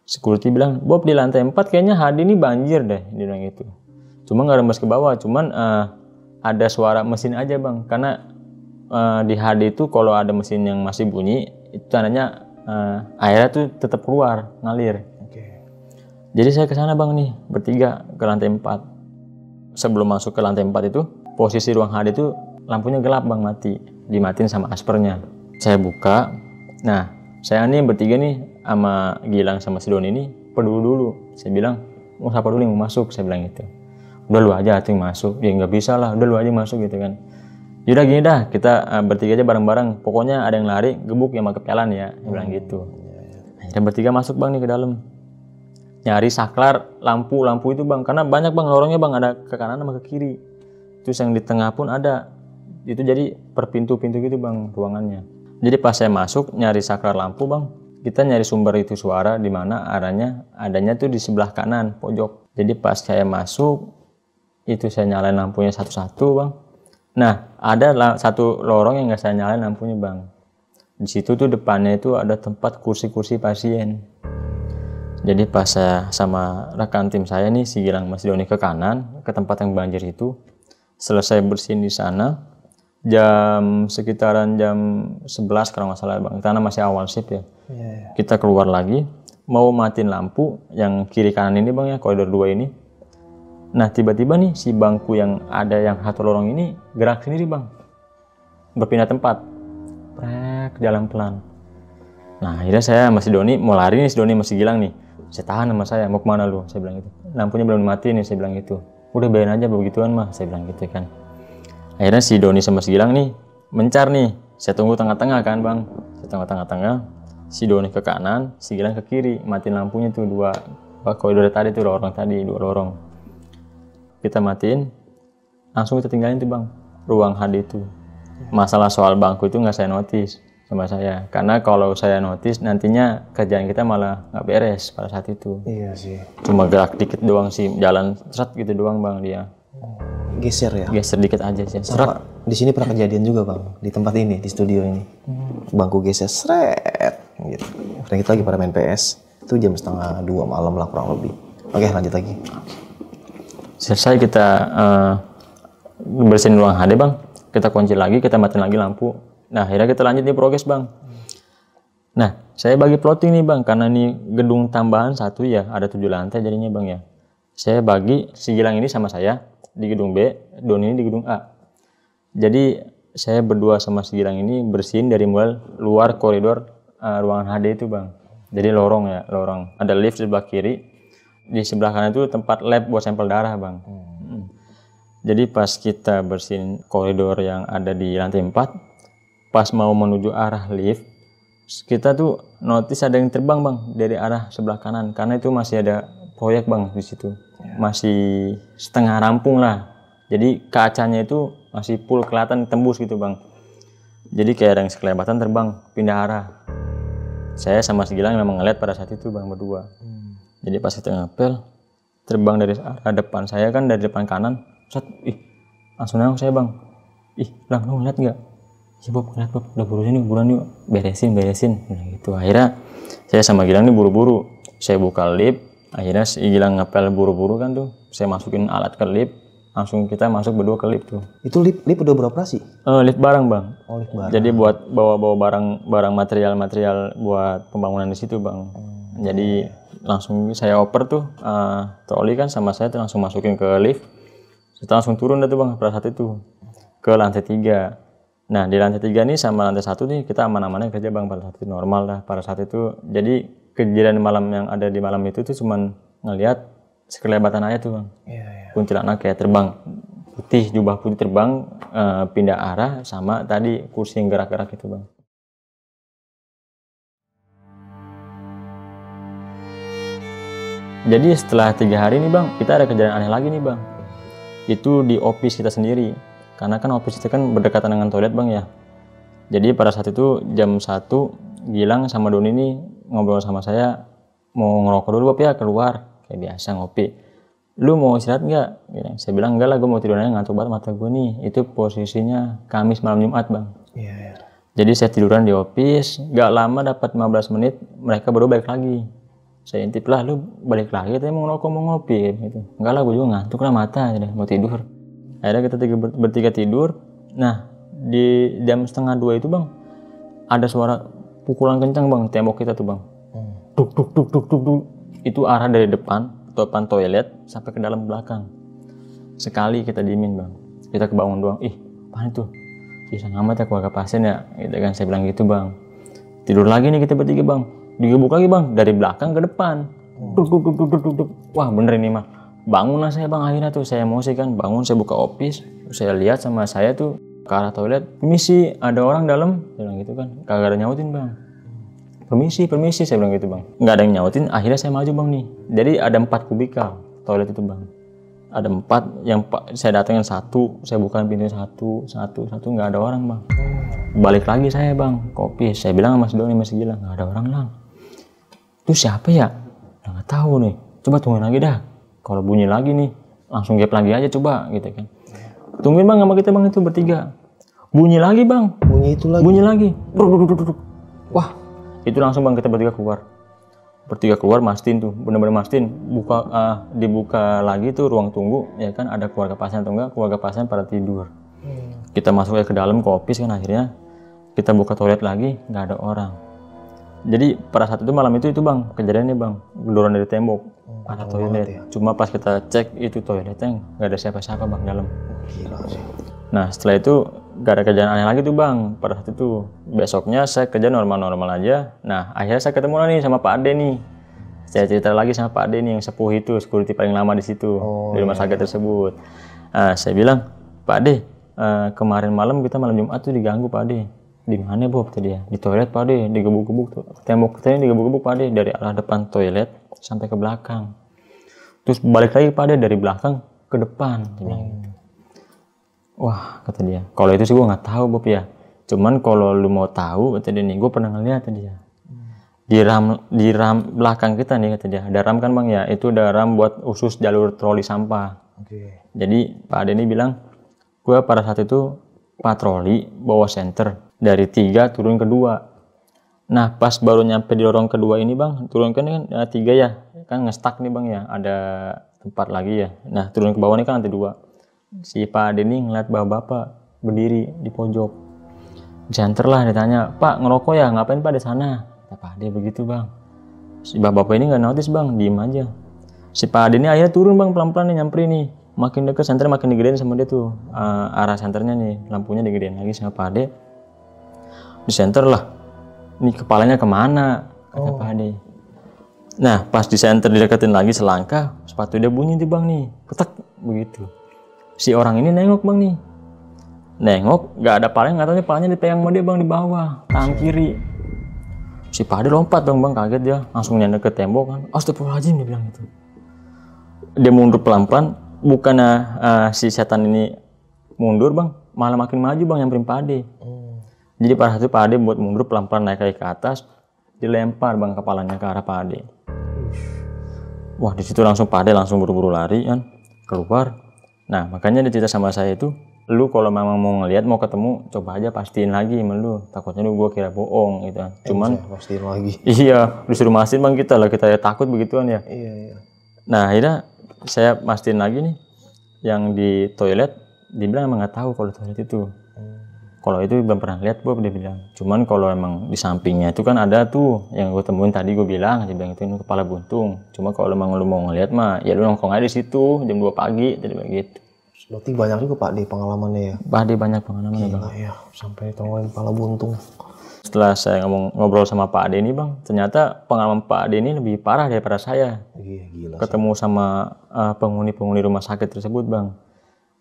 Security bilang, Bob di lantai 4 kayaknya HD ini banjir deh, dia bilang gitu. Cuma nggak rembes ke bawah, cuman ada suara mesin aja bang. Karena di HD itu kalau ada mesin yang masih bunyi, itu tandanya airnya tuh tetap keluar, ngalir. Jadi saya ke sana bang nih, bertiga ke lantai 4. Sebelum masuk ke lantai 4 itu, posisi ruang HD itu lampunya gelap bang, mati. Dimatiin sama aspernya. Saya buka. Nah, saya nih bertiga nih sama Gilang sama si Doni ini peduli dulu. Saya bilang, mau siapa dulu yang mau masuk? Saya bilang gitu. Udah lu aja yang masuk. Ya nggak bisa lah, udah lu aja masuk gitu kan. Yaudah gini dah, kita bertiga aja bareng-bareng. Pokoknya ada yang lari, gebuk yang mau kepialan ya. Saya bilang gitu. Akhirnya bertiga masuk bang nih ke dalam. Nyari saklar lampu itu bang. Karena banyak bang lorongnya bang, ada ke kanan sama ke kiri. Terus yang di tengah pun ada. Itu jadi per pintu-pintu gitu bang ruangannya. Jadi pas saya masuk nyari saklar lampu bang, kita nyari sumber itu suara di mana adanya tuh di sebelah kanan pojok. Jadi pas saya masuk itu saya nyalain lampunya satu-satu bang. Nah ada satu lorong yang nggak saya nyalain lampunya bang. Di situ tuh depannya itu ada tempat kursi-kursi pasien. Jadi pas saya sama rekan tim saya nih si Gilang Mas Doni ke kanan ke tempat yang banjir itu, selesai bersihin di sana. Sekitaran jam 11 kalau nggak salah bang, karena masih awal shift ya. Kita keluar lagi mau matiin lampu yang kiri kanan ini bang ya, koridor 2 ini. Nah tiba-tiba nih si bangku yang ada yang satu lorong ini gerak sendiri bang, berpindah tempat, jalan pelan. Nah akhirnya saya masih Doni mau lari nih, si Doni masih Gilang nih, saya tahan sama saya, mau kemana lu? Saya bilang gitu. Lampunya belum mati nih, saya bilang gitu. Udah biarin aja begituan mah, saya bilang gitu kan. Akhirnya si Doni sama si Gilang nih mencar nih. Saya tunggu tengah-tengah kan bang. Saya tunggu tengah-tengah. Si Doni ke kanan, si Gilang ke kiri. Matiin lampunya tuh dua koridor tadi tuh lorong tadi, 2 lorong. Kita matiin. Langsung kita tinggalin tuh bang ruang HD itu. Masalah soal bangku itu nggak saya notice sama saya. Karena kalau saya notice nantinya kerjaan kita malah nggak beres pada saat itu. Iya sih. Cuma gerak dikit doang sih, jalan seret gitu doang bang dia. Geser ya? Geser dikit aja sih. Sama, di sini pernah kejadian juga bang, di tempat ini, di studio ini. Bangku geser, seret gitu. Dan kita lagi pada main PS, itu jam 1:30 malam lah kurang lebih. Oke lanjut lagi. Selesai kita bersihin ruang HD bang, kita kunci lagi, kita matiin lagi lampu. Nah akhirnya kita lanjut nih progres bang. Nah saya bagi plotting nih bang, karena ini gedung tambahan 1 ya, ada 7 lantai jadinya bang ya. Saya bagi si Gilang ini sama saya di gedung B, Doni ini di gedung A. Jadi saya berdua sama si Gilang ini bersihin dari mulai luar koridor ruangan HD itu bang. Jadi lorong ya, lorong. Ada lift di sebelah kiri, di sebelah kanan itu tempat lab buat sampel darah bang. Jadi pas kita bersihin koridor yang ada di lantai 4, pas mau menuju arah lift, kita tuh notice ada yang terbang bang dari arah sebelah kanan, karena itu masih ada proyek bang di situ. Masih setengah rampung lah, jadi kacanya itu masih full kelihatan tembus gitu bang. Jadi kayak ada yang sekelebatan terbang pindah arah. Saya sama si Gilang memang ngeliat pada saat itu bang berdua. Jadi pas kita ngapel terbang dari arah depan saya kan, dari depan kanan. Langsung nengok saya bang. Lang lu ngeliat nggak? Ya Bob ngeliat Bob, udah buru sini, buruan yuk beresin. Nah, gitu. Akhirnya saya sama Gilang ini buru-buru. Saya buka lift. Akhirnya si Gilang ngapel buru-buru kan tuh, saya masukin alat ke lift, langsung kita masuk berdua ke lift tuh. Itu lift udah beroperasi? Lift barang bang. Oh lift barang. Jadi buat bawa barang material buat pembangunan di situ bang. Jadi langsung saya oper tuh troli kan sama saya tuh langsung masukin ke lift. Kita langsung turun dah tuh bang pada saat itu ke lantai 3. Nah di lantai 3 nih sama lantai 1 nih kita aman-amannya kerja bang pada saat itu, normal lah pada saat itu. Jadi kejadian malam yang ada di malam itu tuh cuman ngelihat sekelebatan aja tuh bang. Kuntilanak kayak terbang putih, jubah putih terbang, pindah arah, sama tadi kursi yang gerak-gerak itu bang. Jadi setelah 3 hari nih bang, kita ada kejadian aneh lagi nih bang. Itu di office kita sendiri, karena kan office itu kan berdekatan dengan toilet bang ya. Jadi pada saat itu jam 1, Gilang sama Doni ini ngobrol sama saya, mau ngerokok dulu Bob ya, keluar kayak biasa ngopi. Lu mau istirahat nggak? Saya bilang enggak lah, gue mau tidur aja, ngantuk banget mata gue nih. Itu posisinya Kamis malam Jumat bang. Iya. Jadi saya tiduran di office, nggak lama dapat 15 menit mereka baru balik lagi. Saya intip lah, lu balik lagi katanya mau ngerokok mau ngopi gitu. Enggak lah, gue juga ngantuk lah mata, mau tidur. Akhirnya kita bertiga tidur. Nah di jam 1:30 itu bang, ada suara pukulan kencang bang, tembok kita tuh bang. Duk duk duk duk duk duk. Itu arah dari depan toilet sampai ke dalam belakang. Sekali kita diemin bang, kita kebangun doang. Ih, apaan itu? Bisa ngamat ya keluarga pasien ya, gitu kan. Saya bilang gitu bang. Tidur lagi nih kita bertiga bang, digebuk lagi bang dari belakang ke depan. Duk duk duk duk duk duk. Wah bener ini mah. Bangun lah saya bang, akhirnya tuh saya emosi kan, bangun saya buka office, saya lihat sama saya tuh ke arah toilet. Permisi, ada orang dalam, saya bilang gitu kan. Kagak ada nyautin bang. Permisi, saya bilang gitu bang. Nggak ada yang nyautin, akhirnya saya maju bang nih. Jadi ada 4 kubikal toilet itu bang. Ada 4, yang saya datangin 1, saya bukain pintu satu, nggak ada orang bang. Balik lagi saya bang, kopi. Saya bilang sama Mas Doni, Mas Gilang, nggak ada orang lang. Itu siapa ya? Nggak tahu nih. Coba tungguin lagi dah. Kalau bunyi lagi nih, langsung gap lagi aja coba, gitu kan. Tungguin bang sama kita bang itu bertiga. Bunyi lagi bang. Bunyi lagi. Wah, itu langsung bang kita bertiga keluar. Mastiin tuh, bener-bener mastiin. Dibuka lagi tuh ruang tunggu, ya kan ada keluarga pasien atau enggak? Keluarga pasien pada tidur. Kita masuk ke dalam ke office kan, akhirnya kita buka toilet lagi, nggak ada orang. Jadi pada saat itu malam itu bang, kejadiannya bang, geluran dari tembok, ada toilet. Ya? Cuma pas kita cek itu toiletnya nggak ada siapa-siapa bang dalam. Gila sih. Nah setelah itu gak ada kejadian aneh lagi tuh bang. Pada saat itu besoknya saya kerja normal-normal aja. Nah akhirnya saya ketemu nih sama Pak Ade nih. Saya cerita lagi sama Pak Ade nih yang sepuh itu, security paling lama di situ, di rumah sakit tersebut. Saya bilang, Pak Ade, kemarin malam kita malam Jumat tuh diganggu Pak Ade. Di mana Bob tadi ya? Di toilet Pak Ade, digebuk-gebuk tuh. Tembok tadi digebuk-gebuk Pak Ade dari arah depan toilet sampai ke belakang. Terus balik lagi Pak Ade dari belakang ke depan. Wah kata dia, kalau itu sih gue nggak tahu Bob ya. Cuman kalau lu mau tahu kata dia nih, gue pernah ngeliat tadi ya. Di ram belakang kita nih kata dia, ada ram kan bang ya, itu ada ram buat khusus jalur troli sampah. Jadi Pak Ade ini bilang, gue pada saat itu patroli bawa senter dari 3 turun ke 2. Nah pas baru nyampe di lorong kedua ini bang, turun kan 3 ya, kan ngestak nih bang ya, ada tempat lagi ya. Nah turun ke bawah ini kan lantai 2. Si Pak Ade ini ngeliat bapak berdiri di pojok. Senter lah, ditanya, Pak ngerokok ya, ngapain Pak di sana? Kata Pak Ade begitu bang. Si bapak ini nggak notice bang, diem aja. Si Pak Ade ini akhirnya turun bang, pelan-pelan nih nyamperin nih. Makin deket senter makin digedein sama dia tuh, arah senternya nih, lampunya digedein lagi sama Pak Ade. Di senter lah, nih kepalanya kemana? Kata Pak Ade. Nah pas di senter dideketin lagi selangkah, sepatu dia bunyi tuh bang nih, ketek begitu. Si orang ini nengok bang nih, nengok nggak ada palanya, nggak tahu nih palanya dipegang sama dia bang di bawah tangan kiri. Si Pak Ade lompat bang, kaget dia, langsung nyender ke tembok kan. Astagfirullahaladzim dia bilang gitu. Dia mundur pelan-pelan, bukannya si setan ini mundur bang, malah makin maju bang, nyamperin Pak Ade. Jadi pada saat itu Pak Ade buat mundur pelan-pelan naik lagi ke atas, dilempar bang kepalanya ke arah Pak Ade. Wah di situ langsung Pak Ade langsung buru-buru lari kan keluar. Nah makanya dia cerita sama saya itu, lu kalau memang mau ngelihat mau ketemu coba aja pastiin lagi sama lu, takutnya lu gua kira bohong gitu kan. Cuman pastiin lagi. Iya disuruh mastiin bang, kita lah kita ya takut begituan ya. Iya. Nah akhirnya saya pastiin lagi nih yang di toilet, dibilang emang nggak tahu kalau toilet itu. Kalau itu belum pernah lihat Bob, dia bilang. Cuman kalau emang di sampingnya itu kan ada tuh yang gue temuin tadi, gue bilang, dia bilang itu ini kepala buntung. Cuma kalau emang lu mau ngeliat mah ya lu nongkrong aja di situ jam 2 pagi, tadi begitu. Berarti banyak juga Pak Ade pengalamannya ya. Pak Ade banyak pengalaman Gila, bang. Ya, sampai temuin kepala buntung. Setelah saya ngobrol sama Pak Ade ini bang, ternyata pengalaman Pak Ade ini lebih parah daripada saya. Gila. Ketemu sama penghuni-penghuni rumah sakit tersebut bang.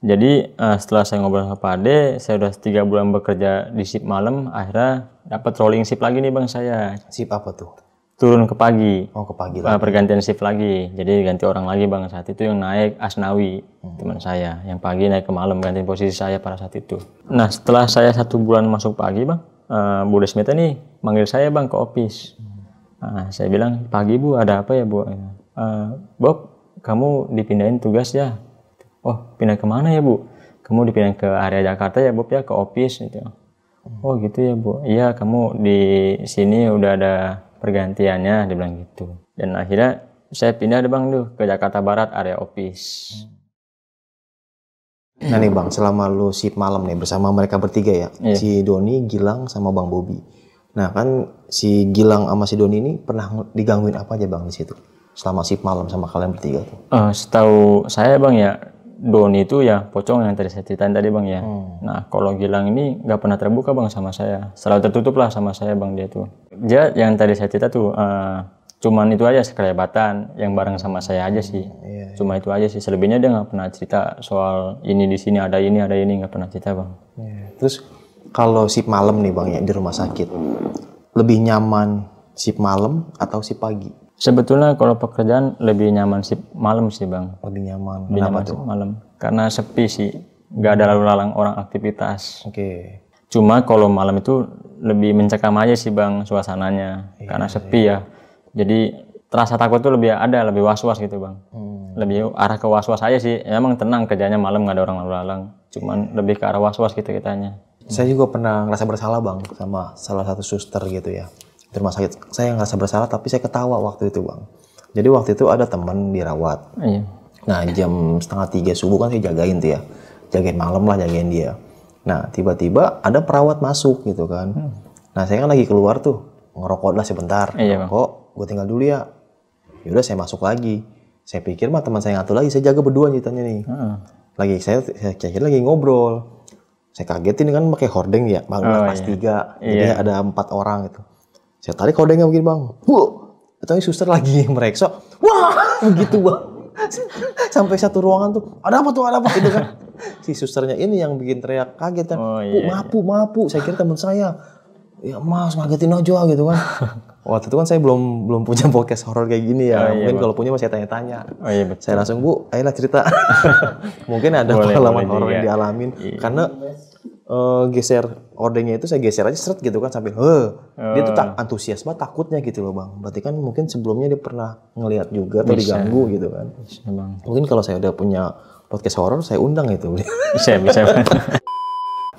Jadi setelah saya ngobrol sama Pak Ade, saya udah 3 bulan bekerja di shift malam, akhirnya dapat rolling shift lagi nih bang saya. Shift apa tuh? Turun ke pagi. Oh, ke pagi lagi. Pergantian shift lagi, jadi ganti orang lagi bang. Saat itu yang naik Asnawi, teman saya. Yang pagi naik ke malam, gantiin posisi saya pada saat itu. Nah setelah saya 1 bulan masuk pagi bang, Bu Desmita nih manggil saya bang ke office. Nah, saya bilang, pagi Bu, ada apa ya Bu? Bob, kamu dipindahin tugas ya? Oh, pindah kemana ya Bu? Kamu dipindahin ke area Jakarta ya Bob ya, ke office gitu. Oh gitu ya Bu. Iya, kamu di sini udah ada pergantiannya, dia bilang gitu. Dan akhirnya saya pindah deh bang tuh ke Jakarta Barat, area office. Nah nih bang, selama lu shift malam nih bersama mereka bertiga ya, si Doni, Gilang, sama Bang Bobi. Nah kan si Gilang sama si Doni ini pernah digangguin apa aja bang di situ? Selama shift malam sama kalian bertiga tuh? Setahu saya bang ya, Doni itu ya pocong yang tadi saya ceritain tadi bang ya. Nah kalau Gilang ini nggak pernah terbuka bang sama saya, selalu tertutup lah sama saya bang dia tuh. Dia yang tadi saya cerita tuh cuman itu aja sekelebatan yang bareng sama saya aja sih. Cuma itu aja sih, selebihnya dia nggak pernah cerita soal ini di sini ada ini nggak pernah cerita bang. Terus kalau shift malam nih bang ya di rumah sakit, lebih nyaman shift malam atau shift pagi? Sebetulnya kalau pekerjaan lebih nyaman shift malam sih bang. Lebih nyaman. Lebih nyaman shift malam karena sepi sih, nggak ada lalu lalang orang aktivitas. Oke. Cuma kalau malam itu lebih mencekam aja sih bang suasananya, karena sepi ya. Jadi terasa takut tuh lebih was-was gitu bang. Lebih arah ke was-was aja sih. Emang tenang kerjanya malam, nggak ada orang lalu lalang. Cuman lebih ke arah was-was gitu kitanya. Saya juga pernah ngerasa bersalah bang sama salah satu suster gitu ya di rumah sakit. Saya ngerasa bersalah tapi saya ketawa waktu itu bang. Jadi waktu itu ada teman dirawat. Iya. Nah jam 2:30 subuh kan saya jagain tuh ya, jagain malam lah, jagain dia. Nah tiba-tiba ada perawat masuk gitu kan. Nah saya kan lagi keluar tuh ngerokok lah sebentar. Ngerokok, gue tinggal dulu ya. Yaudah saya masuk lagi. Saya pikir mah teman saya ngatur lagi, saya jaga berdua ceritanya nih. Lagi saya kira lagi ngobrol. Saya kagetin kan pakai hordeng ya, bang, kelas 3. Jadi ada 4 orang gitu. Saya tarik hordengnya begini bang. Tapi suster lagi mereksa. Wah, begitu bang. Sampai satu ruangan tuh, ada apa gitu kan. Si susternya ini yang bikin teriak kaget kan. Mapu. Saya kira teman saya. Ya mas, ngagetin aja gitu kan. Waktu itu kan saya belum punya podcast horor kayak gini ya. Mungkin kalau punya masih tanya-tanya. Saya langsung Bu, ayolah cerita. Mungkin ada pengalaman horor yang dialamin. Karena geser ordengnya itu saya geser aja seret gitu kan sambil dia tuh tak antusias banget, takutnya gitu loh bang. Berarti kan mungkin sebelumnya dia pernah ngelihat juga atau diganggu gitu kan. Mungkin kalau saya udah punya podcast horor saya undang itu. Bisa.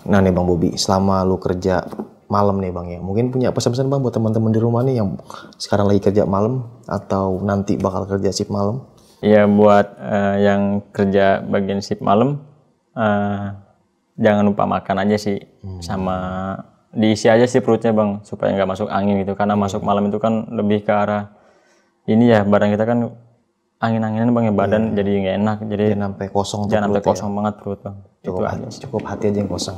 Nah nih Bang Bobi, selama lu kerja malam nih Bang ya, mungkin punya pesan-pesan Bang buat teman-teman di rumah nih yang sekarang lagi kerja malam atau nanti bakal kerja shift malam? Ya buat yang kerja bagian shift malam, jangan lupa makan aja sih, sama diisi aja sih perutnya Bang, supaya nggak masuk angin gitu. Karena masuk malam itu kan lebih ke arah ini ya, badan kita kan angin-anginan Bang ya, badan jadi nggak enak. Jadi jangan sampai kosong. Jangan sampai kosong banget perut Bang. Cukup hati aja yang kosong.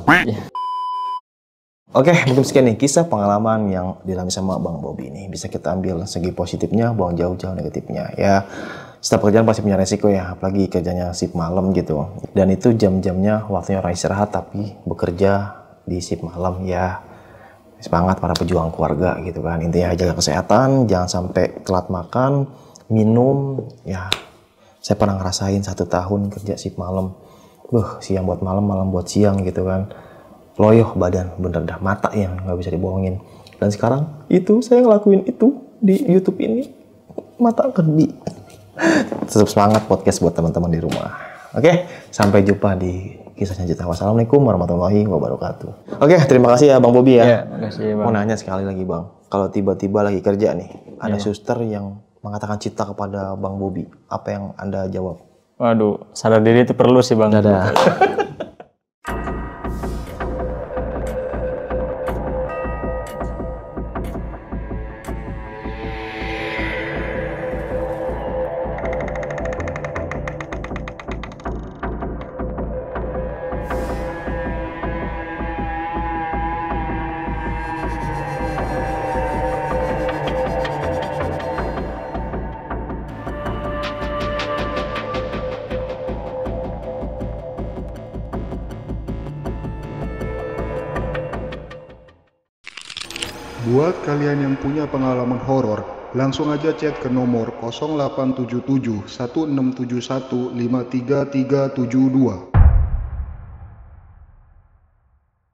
Oke, mungkin sekian nih kisah pengalaman yang dialami sama Bang Bobi ini. Bisa kita ambil segi positifnya, buang jauh-jauh negatifnya. Ya, setiap pekerjaan pasti punya resiko ya, apalagi kerjanya shift malam gitu. Dan itu jam-jamnya waktunya orang istirahat, tapi bekerja di shift malam ya. Semangat para pejuang keluarga gitu kan. Intinya jaga kesehatan, jangan sampai telat makan, minum. Ya, saya pernah ngerasain 1 tahun kerja shift malam. Siang buat malam, malam buat siang gitu kan. Loyoh badan, bener dah, mata yang nggak bisa dibohongin. Dan sekarang itu saya ngelakuin itu di YouTube ini, mata kedip. Tetap semangat podcast buat teman-teman di rumah. Oke, sampai jumpa di kisah selanjutnya. Wassalamualaikum warahmatullahi wabarakatuh. Oke, terima kasih ya Bang Bobi ya. Terima kasih Bang. Mau nanya sekali lagi Bang, kalau tiba-tiba lagi kerja nih, ada suster yang mengatakan cinta kepada Bang Bobi, apa yang Anda jawab? Waduh, sadar diri itu perlu sih Bang. Dadah. Buat kalian yang punya pengalaman horor, langsung aja chat ke nomor 0877 1671 53372.